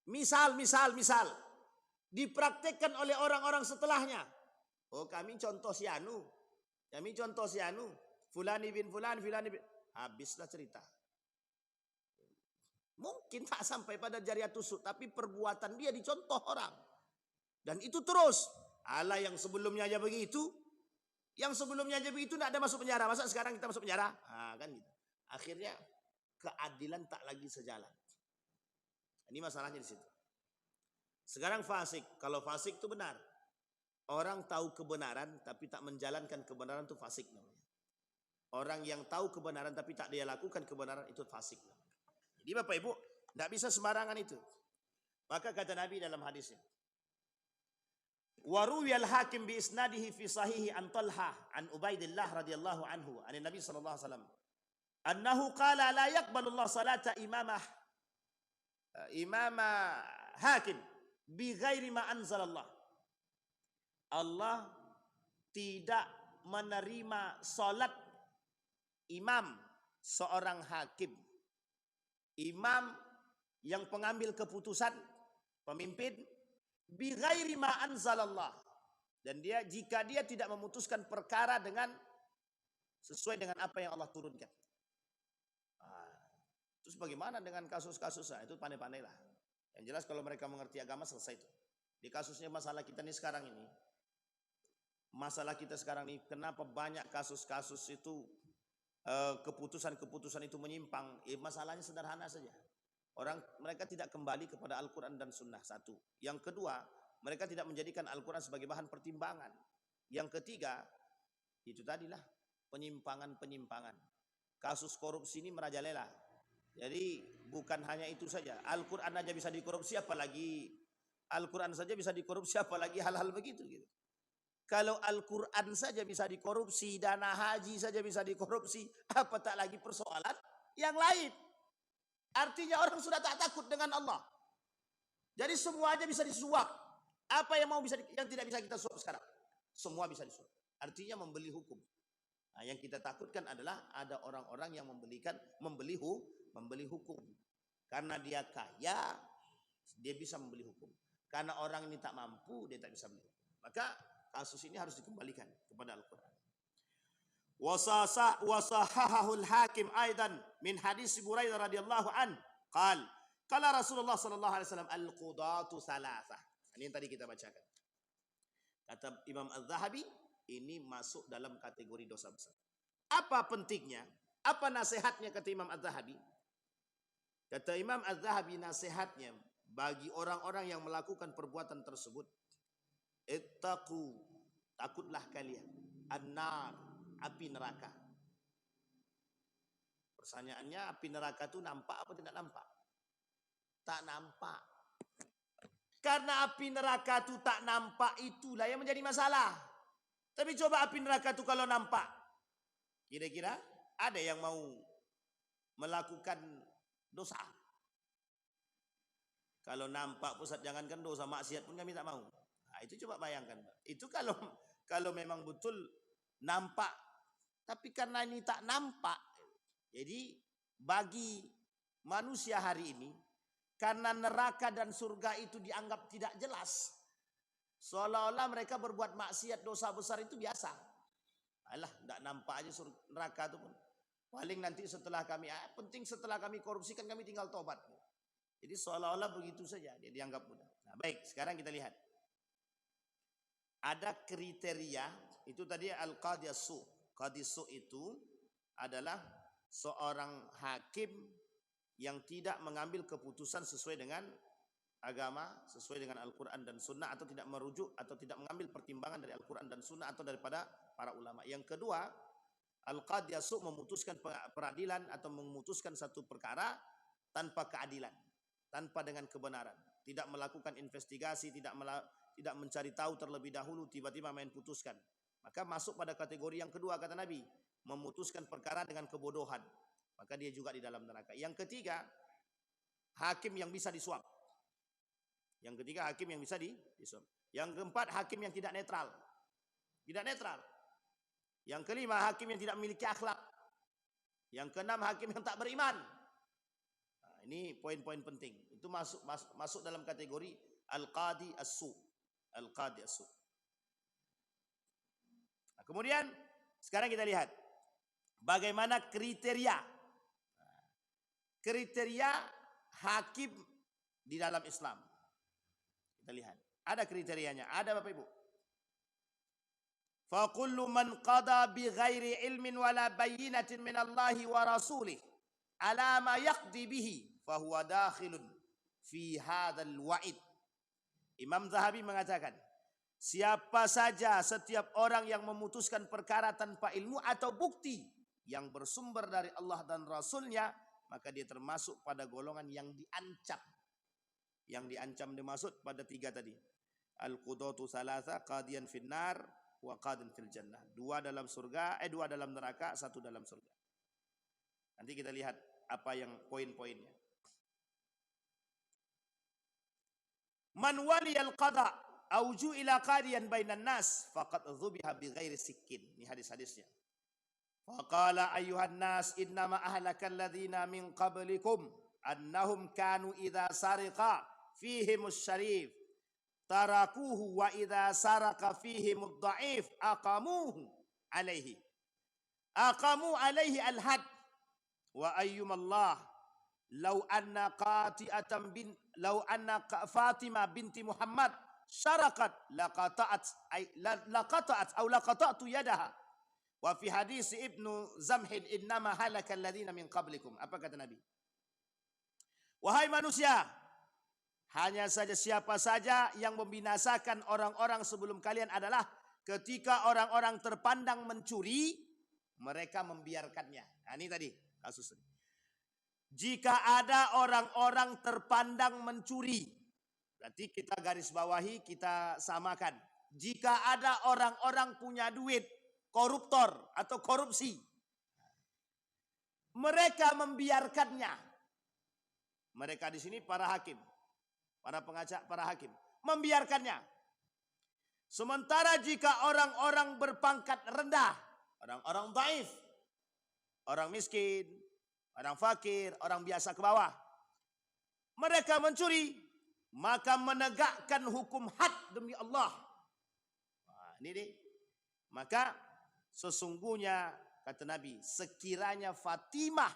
A: Misal dipraktekkan oleh orang-orang setelahnya. Oh, kami contoh si anu, fulani bin fulan, habislah cerita. Mungkin tak sampai pada jariyatus su', tapi perbuatan dia dicontoh orang. Dan itu terus. Allah yang sebelumnya aja begitu, tidak ada masuk penjara. Masa sekarang kita masuk penjara? Kan gitu. Akhirnya keadilan tak lagi sejalan. Ini masalahnya di situ. Sekarang fasik. Kalau fasik itu benar. Orang tahu kebenaran tapi tak menjalankan kebenaran itu fasik namanya. Orang yang tahu kebenaran tapi tak dia lakukan kebenaran itu fasik namanya. Jadi Bapak Ibu, tidak bisa sembarangan itu. Maka kata Nabi dalam hadisnya. Wa ruwiyal hakim bi isnadihi fi sahihi an Talha an Ubaidillah radhiyallahu anhu an Nabi sallallahu alaihi wasallam annahu qala la yaqbalu Allah salata imama hakim bi ghairi ma anzalallah. Allah tidak menerima salat imam seorang hakim. Imam yang pengambil keputusan, pemimpin bi ghairi ma anzalallah. Dan jika dia tidak memutuskan perkara dengan sesuai dengan apa yang Allah turunkan. Terus bagaimana dengan kasus-kasus? Itu pandai-pandailah. Yang jelas kalau mereka mengerti agama selesai itu. Di kasusnya masalah kita nih sekarang ini. Kenapa banyak kasus-kasus itu keputusan-keputusan itu menyimpang? Masalahnya sederhana saja. Mereka tidak kembali kepada Al-Quran dan Sunnah, satu. Yang kedua, mereka tidak menjadikan Al-Quran sebagai bahan pertimbangan. Yang ketiga, itu tadilah penyimpangan-penyimpangan. Kasus korupsi ini merajalela. Jadi bukan hanya itu saja. Al-Quran aja bisa dikorupsi, apalagi Al-Quran saja bisa dikorupsi, apalagi hal-hal begitu gitu. Kalau Al-Quran saja bisa dikorupsi, dana haji saja bisa dikorupsi, apa tak lagi persoalan yang lain. Artinya orang sudah tak takut dengan Allah. Jadi semua aja bisa disuap. Apa yang yang tidak bisa kita suap sekarang? Semua bisa disuap. Artinya membeli hukum. Nah, yang kita takutkan adalah ada orang-orang yang membeli hukum. Karena dia kaya, dia bisa membeli hukum. Karena orang ini tak mampu, dia tak bisa beli hukum. Maka kasus ini harus dikembalikan kepada Al-Quran. Wasahahul hakim aidan min hadis Buraidah radhiyallahu an qala Rasulullah sallallahu alaihi wasallam al-qudatu thalathah. Ini yang tadi kita bacakan. Kata Imam Az-Zahabi, ini masuk dalam kategori dosa besar. Apa pentingnya? Apa nasihatnya kata Imam Az-Zahabi? Kata Imam Az-Zahabi, nasihatnya bagi orang-orang yang melakukan perbuatan tersebut, ittaqu, takutlah kalian, an-nar, api neraka. Pertanyaannya, api neraka itu nampak apa tidak nampak? Tak nampak. Karena api neraka itu tak nampak, itulah yang menjadi masalah. Tapi coba api neraka itu kalau nampak, kira-kira ada yang mau melakukan dosa? Kalau nampak Ustaz, jangankan dosa, maksiat pun kami tak mau. Nah, itu coba bayangkan. Itu kalau memang betul nampak, tapi karena ini tak nampak. Jadi bagi manusia hari ini, karena neraka dan surga itu dianggap tidak jelas, seolah-olah mereka berbuat maksiat dosa besar itu biasa. Alah, tidak nampak aja neraka itu pun. Paling nanti setelah kami, penting setelah kami korupsi kan kami tinggal tobat. Jadi seolah-olah begitu saja dia dianggap mudah. Nah, baik, sekarang kita lihat. Ada kriteria, itu tadi al-qadhi as-su. Qadhi as-su itu adalah seorang hakim yang tidak mengambil keputusan sesuai dengan agama, sesuai dengan Al-Quran dan Sunnah, atau tidak merujuk atau tidak mengambil pertimbangan dari Al-Quran dan Sunnah atau daripada para ulama. Yang kedua, al-qadhi as-su memutuskan peradilan atau memutuskan satu perkara tanpa keadilan, tanpa dengan kebenaran, tidak melakukan investigasi, tidak mencari tahu terlebih dahulu, tiba-tiba main putuskan. Maka masuk pada kategori yang kedua, kata Nabi, memutuskan perkara dengan kebodohan. Maka dia juga di dalam neraka. Yang ketiga, hakim yang bisa disuap. Yang ketiga, hakim yang bisa disuap. Yang keempat, hakim yang tidak netral. Tidak netral. Yang kelima, hakim yang tidak memiliki akhlak. Yang keenam, hakim yang tak beriman. Nah, ini poin-poin penting. Itu masuk dalam kategori al-qadhi as-su. Al-qadhi as-su. Nah, kemudian sekarang kita lihat bagaimana kriteria hakim di dalam Islam. Kita lihat. Ada kriterianya. Ada Bapak Ibu. Fa kullu man qada bi ghairi ilmin wala bayyinatin min Allah wa rasulih ala ma yaqdi bihi fa huwa dakhilun fi hadzal wa'id. Imam Zahabi mengatakan, siapa saja setiap orang yang memutuskan perkara tanpa ilmu atau bukti yang bersumber dari Allah dan Rasulnya, maka dia termasuk pada golongan yang diancam. Yang diancam dimaksud pada tiga tadi. Al-qudatu salasa, qadiyan finnar, wa qadin fil jannah. Dua dalam surga, dua dalam neraka, satu dalam surga. Nanti kita lihat apa yang poin-poinnya. Man waliyal qada auju ila qadiyan bainan nas faqad dhubiha bighairi sikkin. Ini hadis-hadisnya. Faqala ayyuhan nas innama ahlakal ladzina min qablikum annahum kanu idza sariqa fihimus syarif tarakuhu wa idza saraka fihimud dhaif aqamu alaihi al-had wa ayyumallah law anna Fatimah binti Muhammad syarakat laqata'tu yadaha. Wa fi hadis Ibnu Zamhin innama halakal ladzina min qablikum. Apa kata Nabi? Wahai manusia, hanya saja siapa saja yang membinasakan orang-orang sebelum kalian adalah ketika orang-orang terpandang mencuri, mereka membiarkannya. Nah, ini tadi kasus ini. Jika ada orang-orang terpandang mencuri, Berarti kita garis bawahi, kita samakan. Jika ada orang-orang punya duit, koruptor atau korupsi, mereka membiarkannya. Mereka di sini para hakim, para pengacara, para hakim, membiarkannya. Sementara jika orang-orang berpangkat rendah, orang-orang dhaif, orang miskin, orang fakir, orang biasa ke bawah, mereka mencuri, maka menegakkan hukum had demi Allah. Nah, ini deh. Maka sesungguhnya kata Nabi, sekiranya Fatimah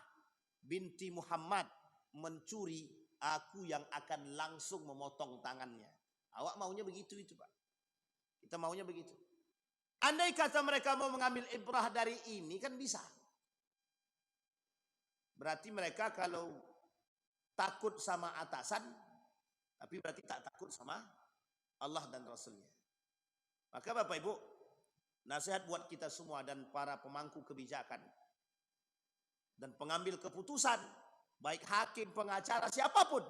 A: binti Muhammad mencuri, aku yang akan langsung memotong tangannya. Awak maunya begitu itu, Pak. Kita maunya begitu. Andai kata mereka mau mengambil ibrah dari ini kan bisa. Berarti mereka kalau takut sama atasan, tapi berarti tak takut sama Allah dan Rasulnya. Maka Bapak Ibu, nasihat buat kita semua dan para pemangku kebijakan dan pengambil keputusan, baik hakim, pengacara, siapapun,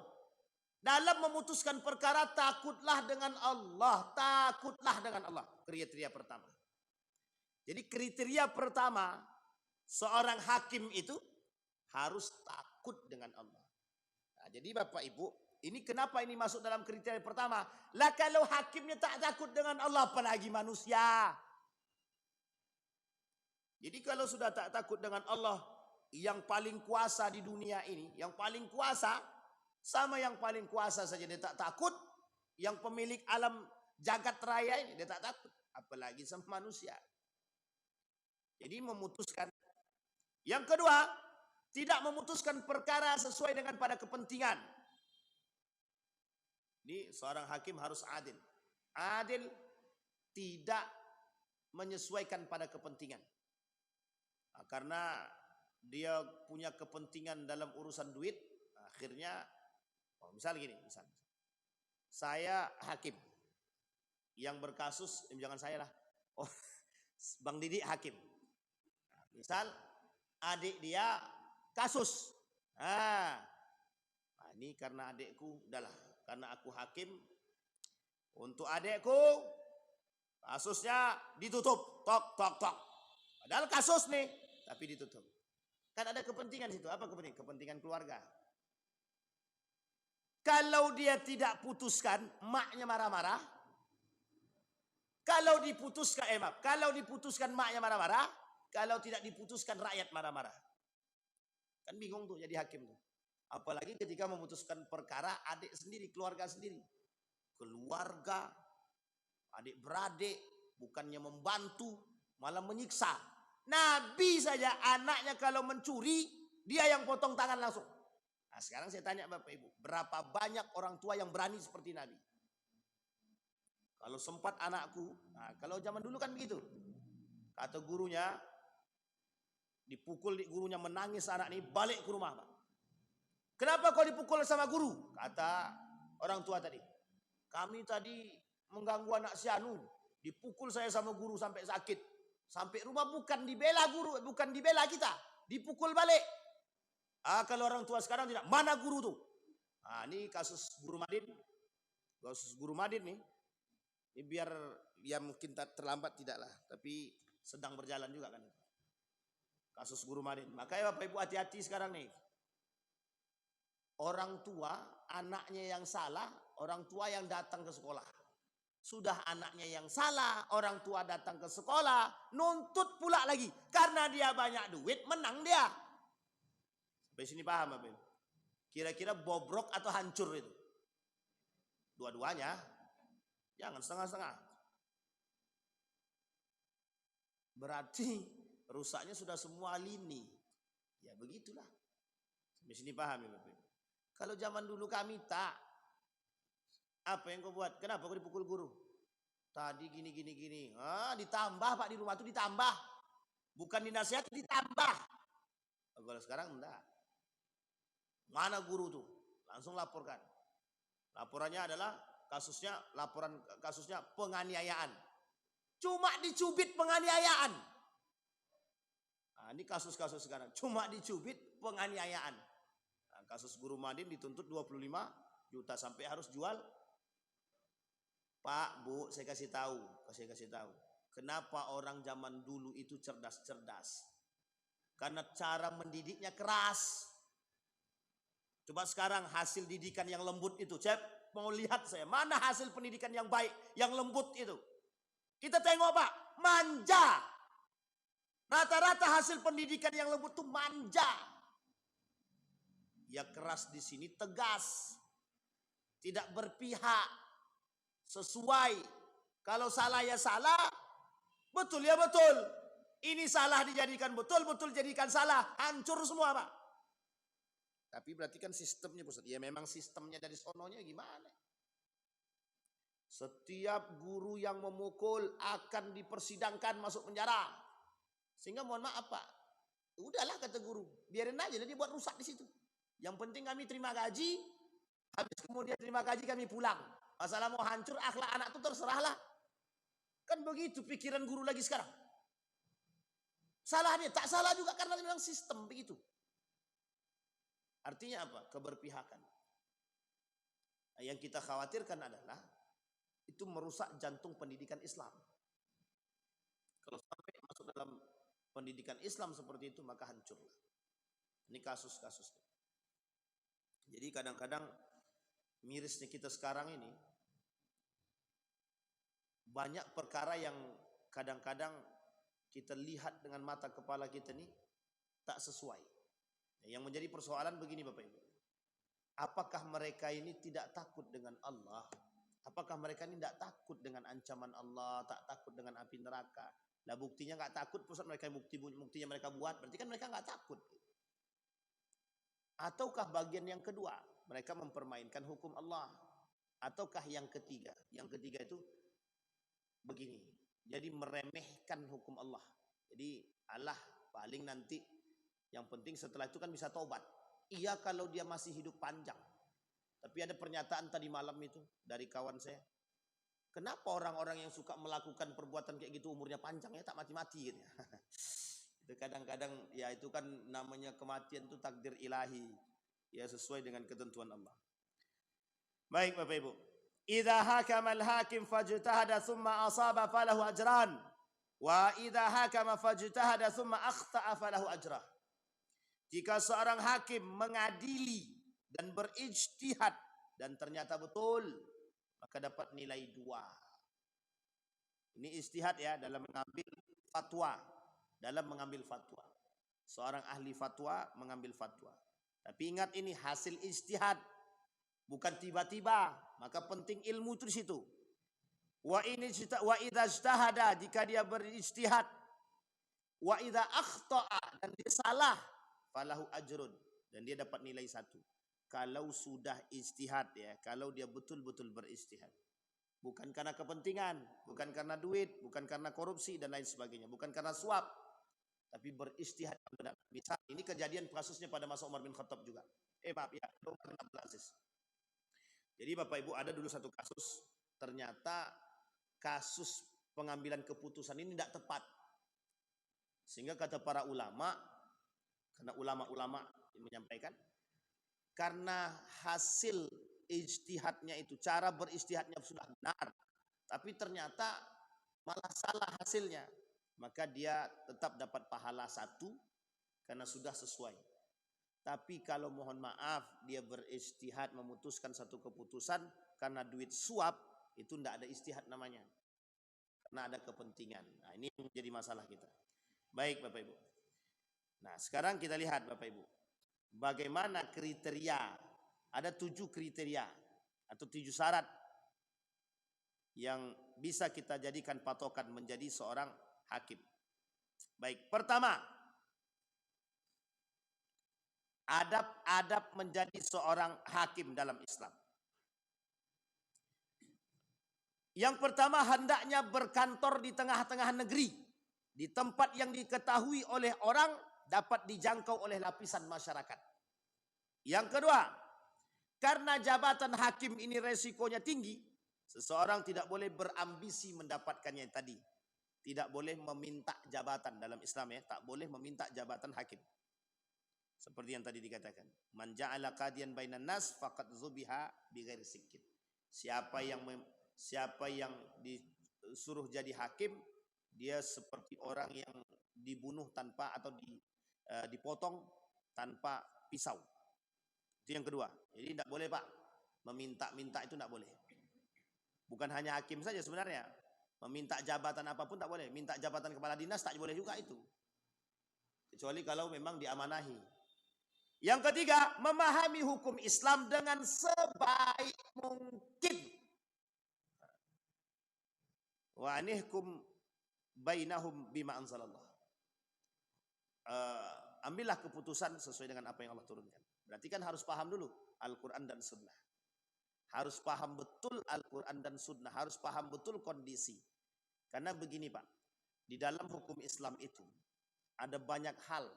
A: dalam memutuskan perkara takutlah dengan Allah, takutlah dengan Allah. Kriteria pertama. Jadi kriteria pertama seorang hakim itu harus takut dengan Allah. Nah, jadi Bapak Ibu, ini kenapa ini masuk dalam kriteria pertama? Lah kalau hakimnya tak takut dengan Allah, apalagi manusia. Jadi kalau sudah tak takut dengan Allah, yang paling kuasa di dunia ini, yang paling kuasa, sama yang paling kuasa saja dia tak takut, yang pemilik alam jagat raya ini dia tak takut, apalagi sama manusia. Jadi memutuskan. Yang kedua, tidak memutuskan perkara sesuai dengan pada kepentingan. Ini seorang hakim harus adil. Adil, tidak menyesuaikan pada kepentingan. Nah, karena dia punya kepentingan dalam urusan duit, akhirnya, misal gini, misal saya hakim yang berkasus, jangan saya lah, Bang Didi hakim. Nah, misal adik dia kasus, ini karena adikku, udahlah, karena aku hakim, untuk adikku kasusnya ditutup, tok tok tok. Padahal kasus nih, tapi ditutup. Kan ada kepentingan situ. Apa kepentingan? Kepentingan keluarga. Kalau dia tidak putuskan, maknya marah-marah. Kalau diputuskan, kalau diputuskan maknya marah-marah. Kalau tidak diputuskan rakyat marah-marah. Kan bingung tuh jadi hakim tuh. Apalagi ketika memutuskan perkara adik sendiri, keluarga sendiri. Keluarga, adik beradik, bukannya membantu, malah menyiksa. Nabi saja anaknya kalau mencuri, dia yang potong tangan langsung. Nah sekarang saya tanya Bapak Ibu, berapa banyak orang tua yang berani seperti Nabi? Kalau sempat anakku, nah kalau zaman dulu kan begitu. Kata gurunya, dipukul gurunya, menangis anak ini, balik ke rumah. Pak. Kenapa kau dipukul sama guru? Kata orang tua tadi. Kami tadi mengganggu anak si Anu, dipukul saya sama guru sampai sakit. Sampai rumah bukan dibela guru, bukan dibela kita, dipukul balik. Kalau orang tua sekarang tidak, mana guru tuh? Ini kasus guru Madin. Kasus guru Madin nih. Ini biar ya mungkin terlambat tidaklah, tapi sedang berjalan juga kan. Kasus guru Madin. Makanya Bapak Ibu hati-hati sekarang nih. Orang tua, anaknya yang salah, orang tua yang datang ke sekolah. Sudah anaknya yang salah, orang tua datang ke sekolah, nuntut pula lagi. Karena dia banyak duit, menang dia. Sampai sini paham Bapak? Kira-kira bobrok atau hancur itu? Dua-duanya. Jangan setengah-setengah. Berarti rusaknya sudah semua lini. Ya begitulah. Sampai sini paham ya Bapak? Kalau zaman dulu kami tak. Apa yang kau buat? Kenapa kau dipukul guru? Tadi gini. Ditambah Pak di rumah itu ditambah. Bukan dinasihati, ditambah. Kalau sekarang enggak. Mana guru tuh? Langsung laporkan. Laporannya adalah kasusnya penganiayaan. Cuma dicubit penganiayaan. Nah, ini kasus-kasus sekarang. Cuma dicubit penganiayaan. Nah, kasus guru Madin dituntut 25 juta sampai harus jual Pak, Bu, saya kasih tahu. Kenapa orang zaman dulu itu cerdas-cerdas? Karena cara mendidiknya keras. Coba sekarang hasil didikan yang lembut itu. Saya mau lihat mana hasil pendidikan yang baik, yang lembut itu. Kita tengok Pak, manja. Rata-rata hasil pendidikan yang lembut itu manja. Ya keras di sini tegas. Tidak berpihak. Sesuai. Kalau salah ya salah. Betul ya betul. Ini salah dijadikan betul, betul jadikan salah. Hancur semua Pak. Tapi berarti kan sistemnya Ustaz. Ya memang sistemnya dari sononya gimana? Setiap guru yang memukul akan dipersidangkan masuk penjara. Sehingga mohon maaf Pak. Udahlah kata guru. Biarin aja dia buat rusak di situ. Yang penting kami terima gaji. Habis kemudian terima gaji kami pulang. Masalah mau hancur akhlak anak itu terserahlah. Kan begitu pikiran guru lagi sekarang. Salah dia. Tak salah juga karena memang sistem begitu. Artinya apa? Keberpihakan. Nah, yang kita khawatirkan adalah itu merusak jantung pendidikan Islam. Kalau sampai masuk dalam pendidikan Islam seperti itu maka hancurlah. Ini kasus-kasusnya. Jadi kadang-kadang mirisnya kita sekarang ini banyak perkara yang kadang-kadang kita lihat dengan mata kepala kita ini tak sesuai. Yang menjadi persoalan begini Bapak Ibu. Apakah mereka ini tidak takut dengan Allah? Apakah mereka ini tidak takut dengan ancaman Allah, tak takut dengan api neraka? Lah buktinya nggak takut, pusat mereka buktinya mereka buat, berarti kan mereka nggak takut. Ataukah bagian yang kedua, mereka mempermainkan hukum Allah? Ataukah yang ketiga? Yang ketiga itu begini, jadi meremehkan hukum Allah. Jadi Allah paling nanti, yang penting setelah itu kan bisa taubat. Iya kalau dia masih hidup panjang. Tapi ada pernyataan tadi malam itu dari kawan saya. Kenapa orang-orang yang suka melakukan perbuatan kayak gitu umurnya panjang ya tak mati-mati gitu. Itu kadang-kadang ya itu kan namanya kematian itu takdir ilahi. Ya sesuai dengan ketentuan Allah. Baik Bapak Ibu. Idza hakama al-hakim fajtahada thumma asaba falahu ajran. Wa idza hakama fajtahada thumma akhta'a falahu ajrah. Jika seorang hakim mengadili dan berijtihad dan ternyata betul, maka dapat nilai 2. Ini ijtihad ya dalam mengambil fatwa. Dalam mengambil fatwa. Seorang ahli fatwa mengambil fatwa. Tapi ingat ini hasil ijtihad. Bukan tiba-tiba. Maka penting ilmu itu di situ. Wa idza ijtahada, jika dia berijtihad. Wa idza akhta'a, dan dia salah, falahu ajrun, dan dia dapat nilai 1. Kalau sudah ijtihad ya, kalau dia betul-betul berijtihad. Bukan karena kepentingan, bukan karena duit, bukan karena korupsi dan lain sebagainya, bukan karena suap, tapi berijtihad. Misal ini kejadian kasusnya pada masa Umar bin Khattab juga. Umar bin Abdul Aziz. Jadi Bapak Ibu ada dulu satu kasus, ternyata kasus pengambilan keputusan ini tidak tepat. Sehingga kata para ulama, karena ulama-ulama menyampaikan, karena hasil ijtihadnya itu, cara berijtihadnya sudah benar, tapi ternyata malah salah hasilnya, maka dia tetap dapat pahala 1 karena sudah sesuai. Tapi kalau mohon maaf dia berijtihad memutuskan satu keputusan karena duit suap, itu tidak ada ijtihad namanya, karena ada kepentingan. Nah ini yang menjadi masalah kita. Baik Bapak Ibu. Nah sekarang kita lihat Bapak Ibu, bagaimana kriteria. Ada 7 kriteria atau 7 syarat yang bisa kita jadikan patokan menjadi seorang hakim. Baik, pertama, adab-adab menjadi seorang hakim dalam Islam. Yang pertama, hendaknya berkantor di tengah-tengah negeri, di tempat yang diketahui oleh orang, dapat dijangkau oleh lapisan masyarakat. Yang kedua, karena jabatan hakim ini resikonya tinggi, seseorang tidak boleh berambisi mendapatkannya tadi. Tidak boleh meminta jabatan dalam Islam ya, tak boleh meminta jabatan hakim. Seperti yang tadi dikatakan, man ja'ala qadiyan bainan nas faqad zubiha bighairi sikkin. Siapa yang siapa yang disuruh jadi hakim, dia seperti orang yang dibunuh tanpa atau dipotong tanpa pisau. Itu yang kedua. Jadi tidak boleh Pak, meminta-minta itu tidak boleh. Bukan hanya hakim saja sebenarnya, meminta jabatan apapun tak boleh. Minta jabatan kepala dinas tak boleh juga itu, kecuali kalau memang diamanahi. Yang ketiga, memahami hukum Islam dengan sebaik mungkin. Wa anihkum bainahum bima anzalallah. Ambillah keputusan sesuai dengan apa yang Allah turunkan. Berarti kan harus paham dulu Al-Quran dan Sunnah. Harus paham betul Al-Quran dan Sunnah. Harus paham betul kondisi. Karena begini Pak, di dalam hukum Islam itu ada banyak hal.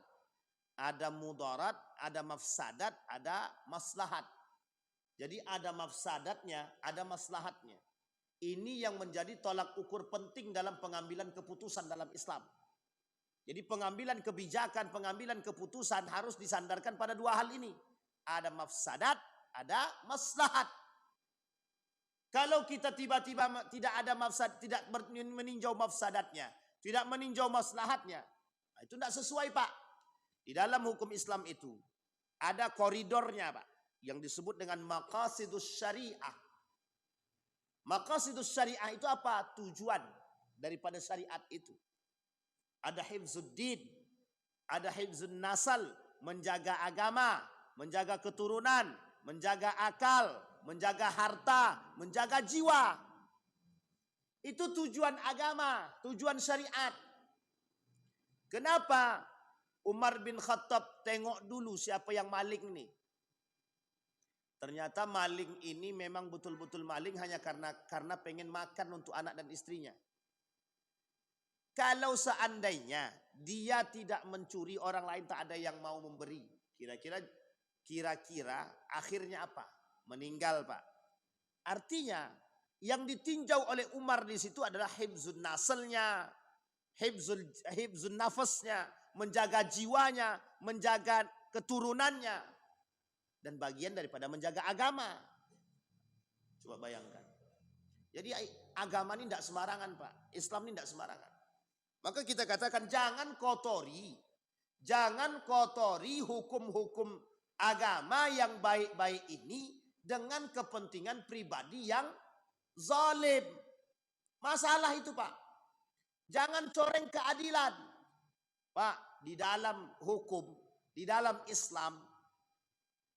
A: Ada mudarat, ada mafsadat, ada maslahat. Jadi ada mafsadatnya, ada maslahatnya. Ini yang menjadi tolak ukur penting dalam pengambilan keputusan dalam Islam. Jadi pengambilan kebijakan, pengambilan keputusan harus disandarkan pada dua hal ini. Ada mafsadat, ada maslahat. Kalau kita tiba-tiba tidak ada mafsad, tidak meninjau mafsadatnya, tidak meninjau maslahatnya, itu tidak sesuai Pak. Di dalam hukum Islam itu ada koridornya Pak, yang disebut dengan maqasidus syariah. Maqasidus syariah itu apa? Tujuan daripada syariat itu. Ada hifzuddin, ada hifzun nasal, menjaga agama, menjaga keturunan, menjaga akal, menjaga harta, menjaga jiwa. Itu tujuan agama, tujuan syariat. Kenapa Umar bin Khattab tengok dulu siapa yang maling nih? Ternyata maling ini memang betul-betul maling hanya karena pengen makan untuk anak dan istrinya. Kalau seandainya dia tidak mencuri, orang lain tak ada yang mau memberi. Kira-kira akhirnya apa? Meninggal Pak. Artinya yang ditinjau oleh Umar di situ adalah hifzun naslnya, hifzun nafasnya, menjaga jiwanya, menjaga keturunannya, dan bagian daripada menjaga agama. Coba bayangkan. Jadi agama ini tidak sembarangan Pak. Islam ini tidak sembarangan. Maka kita katakan jangan kotori hukum-hukum agama yang baik-baik ini dengan kepentingan pribadi yang zalim. Masalah itu Pak. Jangan coreng keadilan. Pak, di dalam hukum, di dalam Islam,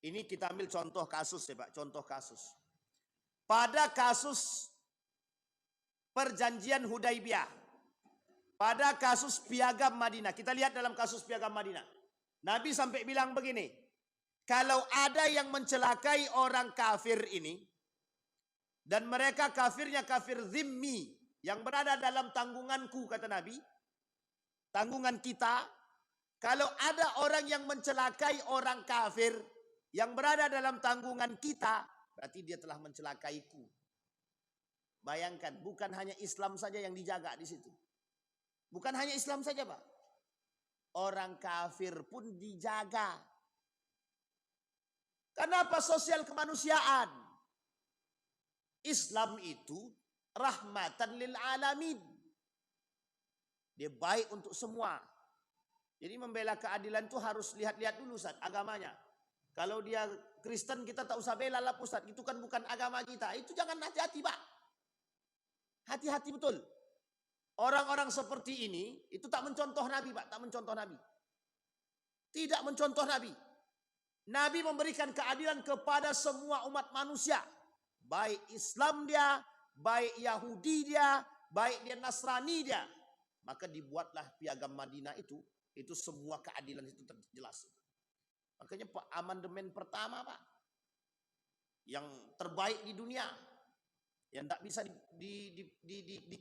A: ini kita ambil contoh kasus ya Pak, contoh kasus. Pada kasus perjanjian Hudaibiyah, pada kasus piagam Madinah, kita lihat dalam kasus piagam Madinah. Nabi sampai bilang begini, kalau ada yang mencelakai orang kafir ini, dan mereka kafirnya kafir zimmi, yang berada dalam tanggunganku, kata Nabi, tanggungan kita, kalau ada orang yang mencelakai orang kafir, yang berada dalam tanggungan kita, berarti dia telah mencelakaiku. Bayangkan, bukan hanya Islam saja yang dijaga di situ. Bukan hanya Islam saja Pak. Orang kafir pun dijaga. Kenapa? Sosial kemanusiaan. Islam itu rahmatan lil alamin. Dia baik untuk semua. Jadi membela keadilan itu harus lihat-lihat dulu Ustaz, agamanya. Kalau dia Kristen kita tak usah bela lah Ustaz. Itu kan bukan agama kita. Itu jangan hati-hati Pak. Hati-hati betul. Orang-orang seperti ini itu tak mencontoh Nabi Pak, tak mencontoh Nabi. Tidak mencontoh Nabi. Nabi memberikan keadilan kepada semua umat manusia. Baik Islam dia, baik Yahudi dia, baik dia Nasrani dia. Maka dibuatlah piagam Madinah itu semua keadilan itu terjelas. Makanya Pak, amandemen pertama Pak, yang terbaik di dunia, yang tak bisa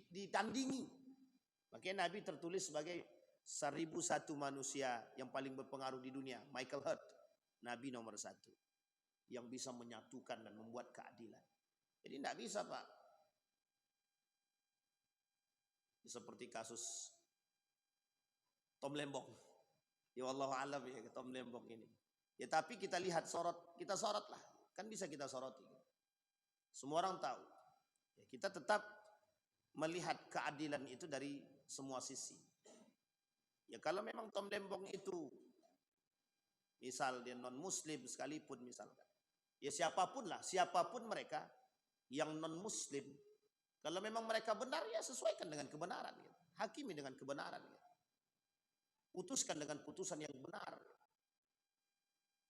A: ditandingi. Makanya Nabi tertulis sebagai 1001 manusia yang paling berpengaruh di dunia. Michael Hurt, Nabi nomor 1, yang bisa menyatukan dan membuat keadilan. Jadi tidak bisa Pak. Seperti kasus Tom Lembong. Ya Allah alam ya Tom Lembong ini. Ya tapi kita lihat kita sorot lah. Kan bisa kita soroti. Semua orang tahu. Ya, kita tetap melihat keadilan itu dari semua sisi. Ya kalau memang Tom Lembong itu misal dia non muslim sekalipun misalkan, ya siapapun mereka yang non muslim, kalau memang mereka benar ya sesuaikan dengan kebenaran gitu. Hakimi dengan kebenaran gitu. Putuskan dengan putusan yang benar.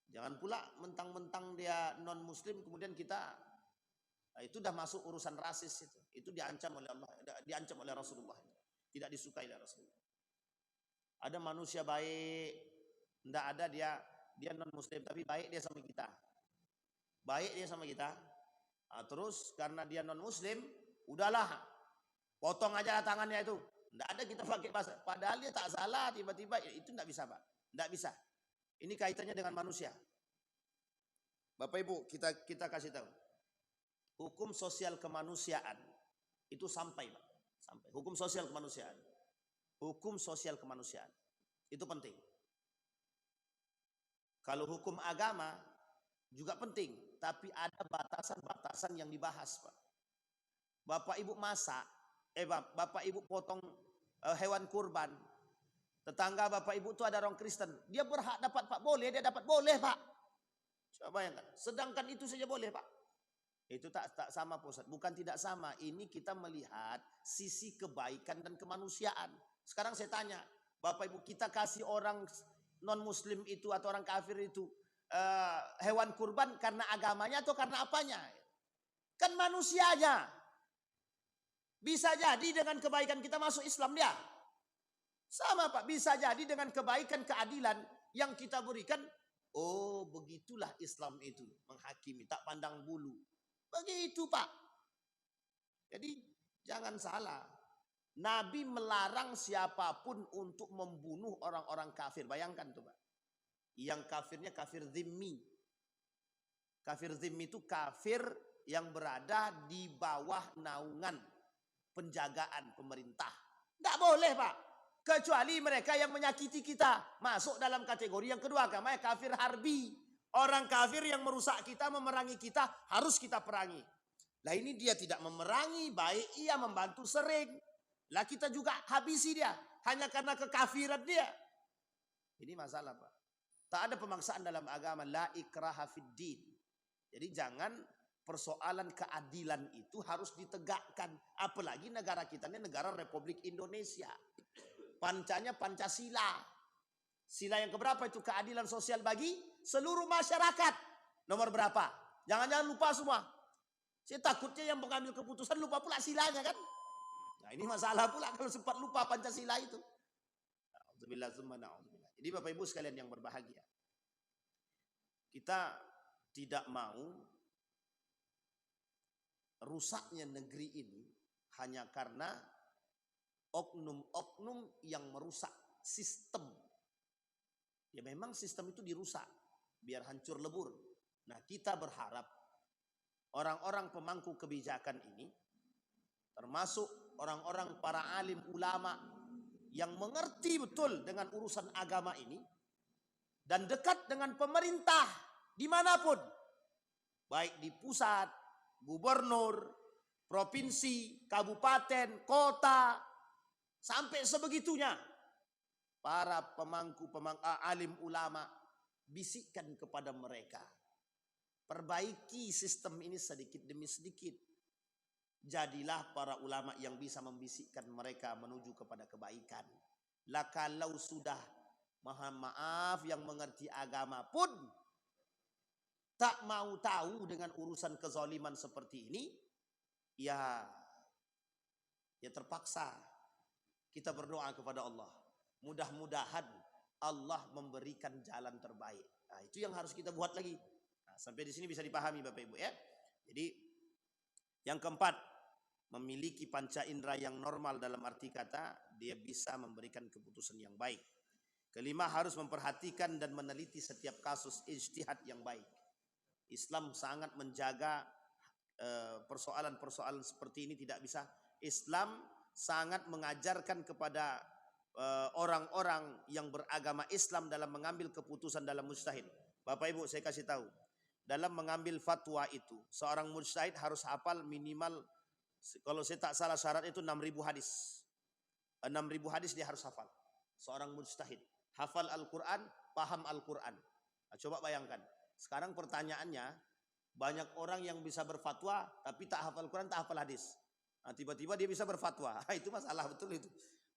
A: Jangan pula mentang-mentang dia non muslim kemudian kita itu dah masuk urusan rasis itu. Itu diancam oleh Allah, diancam oleh Rasulullah. Tidak disukai oleh Rasulullah. Ada manusia baik, tidak ada dia non muslim tapi baik dia sama kita. Baik dia sama kita. Nah, terus karena dia non muslim, udahlah potong aja tangannya itu. Tidak ada kita pakai bahasa. Padahal dia tak salah tiba-tiba itu tidak bisa, Pak. Tidak bisa. Ini kaitannya dengan manusia. Bapak Ibu, kita kasih tahu. Hukum sosial kemanusiaan itu sampai, Pak. Sampai. Hukum sosial kemanusiaan. Hukum sosial kemanusiaan. Itu penting. Kalau hukum agama juga penting, tapi ada batasan-batasan yang dibahas, Pak. Bapak Ibu masak, Bapak Ibu potong hewan kurban. Tetangga Bapak Ibu itu ada orang Kristen, dia berhak dapat, Pak. Boleh, dia dapat, boleh, Pak. Coba bayangkan. Sedangkan itu saja boleh, Pak. Itu tak sama, Pak Ustaz. Bukan tidak sama. Ini kita melihat sisi kebaikan dan kemanusiaan. Sekarang saya tanya, Bapak Ibu, kita kasih orang non muslim itu atau orang kafir itu hewan kurban karena agamanya atau karena apanya? Kan manusianya. Bisa jadi dengan kebaikan kita masuk Islam dia. Sama, Pak, bisa jadi dengan kebaikan keadilan yang kita berikan. Oh, begitulah Islam itu menghakimi, tak pandang bulu. Begitu, Pak. Jadi jangan salah. Nabi melarang siapapun untuk membunuh orang-orang kafir. Bayangkan tuh, Pak. Yang kafirnya kafir zimmi. Kafir zimmi itu kafir yang berada di bawah naungan penjagaan pemerintah. Tidak boleh, Pak. Kecuali mereka yang menyakiti kita. Masuk dalam kategori yang kedua, namanya kafir harbi. Orang kafir yang merusak kita, memerangi kita, harus kita perangi. Lah ini dia tidak memerangi, baik ia membantu sering. Lah kita juga habisi dia hanya karena kekafiran dia. Ini masalah, Pak. Tak ada pemaksaan dalam agama, la ikraha fid din. Jadi jangan persoalan keadilan itu harus ditegakkan. Apalagi negara kita ini negara Republik Indonesia. Pancanya Pancasila. Sila yang keberapa itu? Keadilan sosial bagi seluruh masyarakat. Nomor berapa? Jangan-jangan lupa semua. Saya takutnya yang mengambil keputusan lupa pula silanya kan. Nah ini masalah pula kalau sempat lupa Pancasila itu. Jadi Bapak Ibu sekalian yang berbahagia, kita tidak mau rusaknya negeri ini hanya karena oknum-oknum yang merusak sistem. Ya memang sistem itu dirusak biar hancur lebur. Nah kita berharap orang-orang pemangku kebijakan ini, termasuk orang-orang para alim ulama yang mengerti betul dengan urusan agama ini dan dekat dengan pemerintah dimanapun, baik di pusat, gubernur, provinsi, kabupaten, kota, sampai sebegitunya para pemangku alim ulama, bisikkan kepada mereka, perbaiki sistem ini sedikit demi sedikit. Jadilah para ulama yang bisa membisikkan mereka menuju kepada kebaikan. Lah kalau sudah maaf yang mengerti agama pun tak mau tahu dengan urusan kezaliman seperti ini, ya terpaksa kita berdoa kepada Allah. Mudah-mudahan Allah memberikan jalan terbaik. Nah, itu yang harus kita buat lagi. Nah, sampai di sini bisa dipahami Bapak Ibu ya. Jadi yang keempat, memiliki panca indera yang normal dalam arti kata dia bisa memberikan keputusan yang baik. Kelima, harus memperhatikan dan meneliti setiap kasus ijtihad yang baik. Islam sangat menjaga persoalan-persoalan seperti ini tidak bisa. Islam sangat mengajarkan kepada orang-orang yang beragama Islam dalam mengambil keputusan dalam mujtahid. Bapak Ibu saya kasih tahu, dalam mengambil fatwa itu seorang mujtahid harus hafal minimal Kalau saya tak salah syarat itu 6.000 hadis. 6.000 hadis dia harus hafal. Seorang mujtahid. Hafal Al-Quran, paham Al-Quran. Nah, coba bayangkan. Sekarang pertanyaannya, banyak orang yang bisa berfatwa, tapi tak hafal Al-Quran, tak hafal hadis. Nah, tiba-tiba dia bisa berfatwa. Itu masalah betul itu.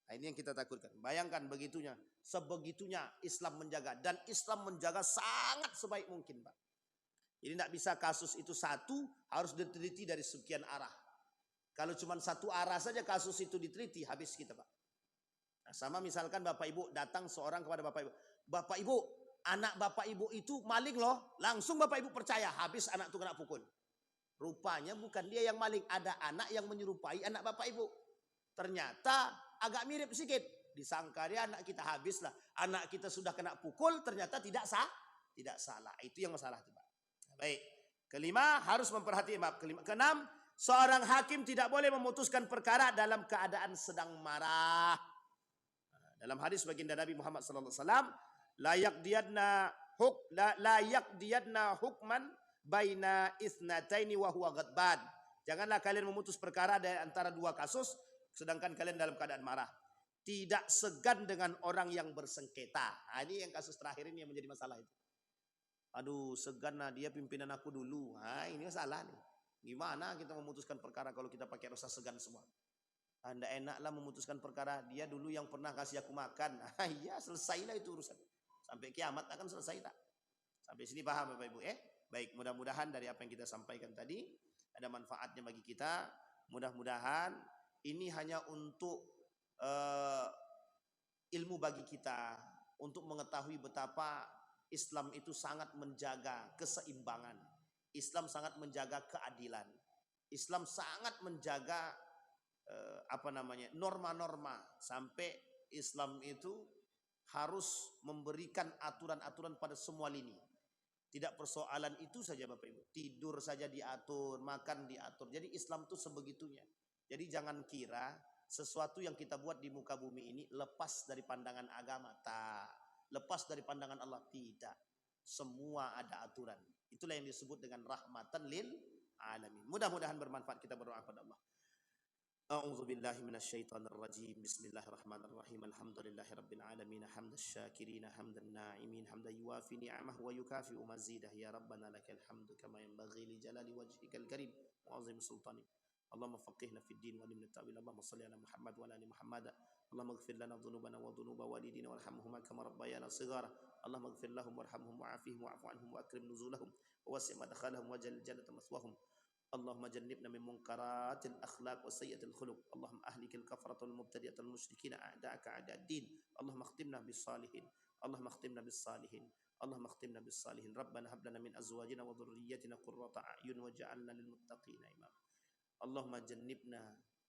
A: Nah, ini yang kita takutkan. Bayangkan begitunya. Sebegitunya Islam menjaga. Dan Islam menjaga sangat sebaik mungkin, Pak. Jadi tidak bisa kasus itu satu, harus diteliti dari sekian arah. Kalau cuma satu arah saja kasus itu diteliti, habis kita, Pak. Nah, sama misalkan Bapak Ibu datang seorang kepada Bapak Ibu. Bapak Ibu, anak Bapak Ibu itu maling loh. Langsung Bapak Ibu percaya, habis anak itu kena pukul. Rupanya bukan dia yang maling. Ada anak yang menyerupai anak Bapak Ibu. Ternyata agak mirip sedikit. Disangka dia anak kita, habislah. Anak kita sudah kena pukul, ternyata tidak salah. Itu yang masalah itu, Pak. Baik. Kelima, harus memperhatikan, maaf. Keenam, seorang hakim tidak boleh memutuskan perkara dalam keadaan sedang marah. Dalam hadis baginda Nabi Muhammad sallallahu alaihi wasallam, la yaqdiyadna hukman baina ithnataini wa huwa ghadban. Janganlah kalian memutus perkara dari antara dua kasus sedangkan kalian dalam keadaan marah. Tidak segan dengan orang yang bersengketa. Nah, ini yang kasus terakhir ini yang menjadi masalah itu. Aduh, segan lah, dia pimpinan aku dulu. Nah, ini masalah nih. Gimana kita memutuskan perkara kalau kita pakai rasa segan semua? Anda enaklah memutuskan perkara, dia dulu yang pernah kasih aku makan. Nah, iya, selesailah itu urusan. Sampai kiamat akan selesai tak? Sampai sini paham Bapak Ibu? Baik, mudah-mudahan dari apa yang kita sampaikan tadi ada manfaatnya bagi kita. Mudah-mudahan ini hanya untuk ilmu bagi kita, untuk mengetahui betapa Islam itu sangat menjaga keseimbangan. Islam sangat menjaga keadilan. Islam sangat menjaga norma-norma, sampai Islam itu harus memberikan aturan-aturan pada semua lini. Tidak persoalan itu saja Bapak Ibu. Tidur saja diatur, makan diatur. Jadi Islam itu sebegitunya. Jadi jangan kira sesuatu yang kita buat di muka bumi ini lepas dari pandangan agama. Tak. Lepas dari pandangan Allah, tidak. Semua ada aturan. Itulah yang disebut dengan rahmatan lil alamin. Mudah-mudahan bermanfaat, kita berdoa kepada Allah. A'udzu billahi minasyaitonir rajim. Bismillahirrahmanirrahim. Alhamdulillahi rabbil alamin. Hamdash syakirin, hamdan na'imin, hamdan yuwafi ni'amahu wa yukafi'u mazidah. Ya rabbana lakal hamdu kama yanbaghi li jalali wajhikal karim wa 'azimi sultanik. Allahumma faqihna fid din wa alimna ta'wil. Allahumma shalli ala Muhammad wa ala ali Muhammad. Allahumma ighfir lana dhunubana wa dhunuba walidina warhamhuma kama rabbayana shighara. Allahumma ighfir lahum warhamhum wa'afihim wa'fu anhum wa akrim nuzulahum wa wasi' madkhalahum wa jal jannata maswahum. Allahumma jannibna min munkaratil akhlaq wa sayyiatil khuluq. Allahumma ahlikil kafaratul mubtadi'atul musyrikin a'da'aka a'da'ad-din. Allahumma khtimna bis salihin. Allahumma khtimna bis salihin. Allahumma khtimna bis salihin. Rabbana hab lana min azwajina wa dhurriyyatina qurrata a'yun waj'alna lil muttaqina imama. Allahumma jannibna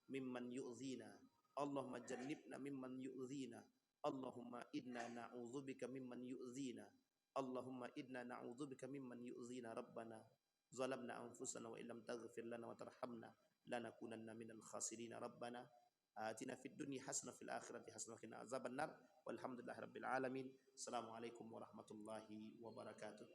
A: mimman yu'dhina. Allahumma jannibna mimman yu'dhina. Allahumma inna na'udzubika mimman yu'dhina. Allahumma inna na'udzubika mimman yu'dhina. Rabbana zalamna anfusana wa illam taghfir lana wa tarhamna lanakunanna minal khasirin. Rabbana atina fid dunya hasanah fil akhirati hasanah wa qina azabannar. Walhamdulillahirabbil alamin. Assalamualaikum warahmatullahi wabarakatuh.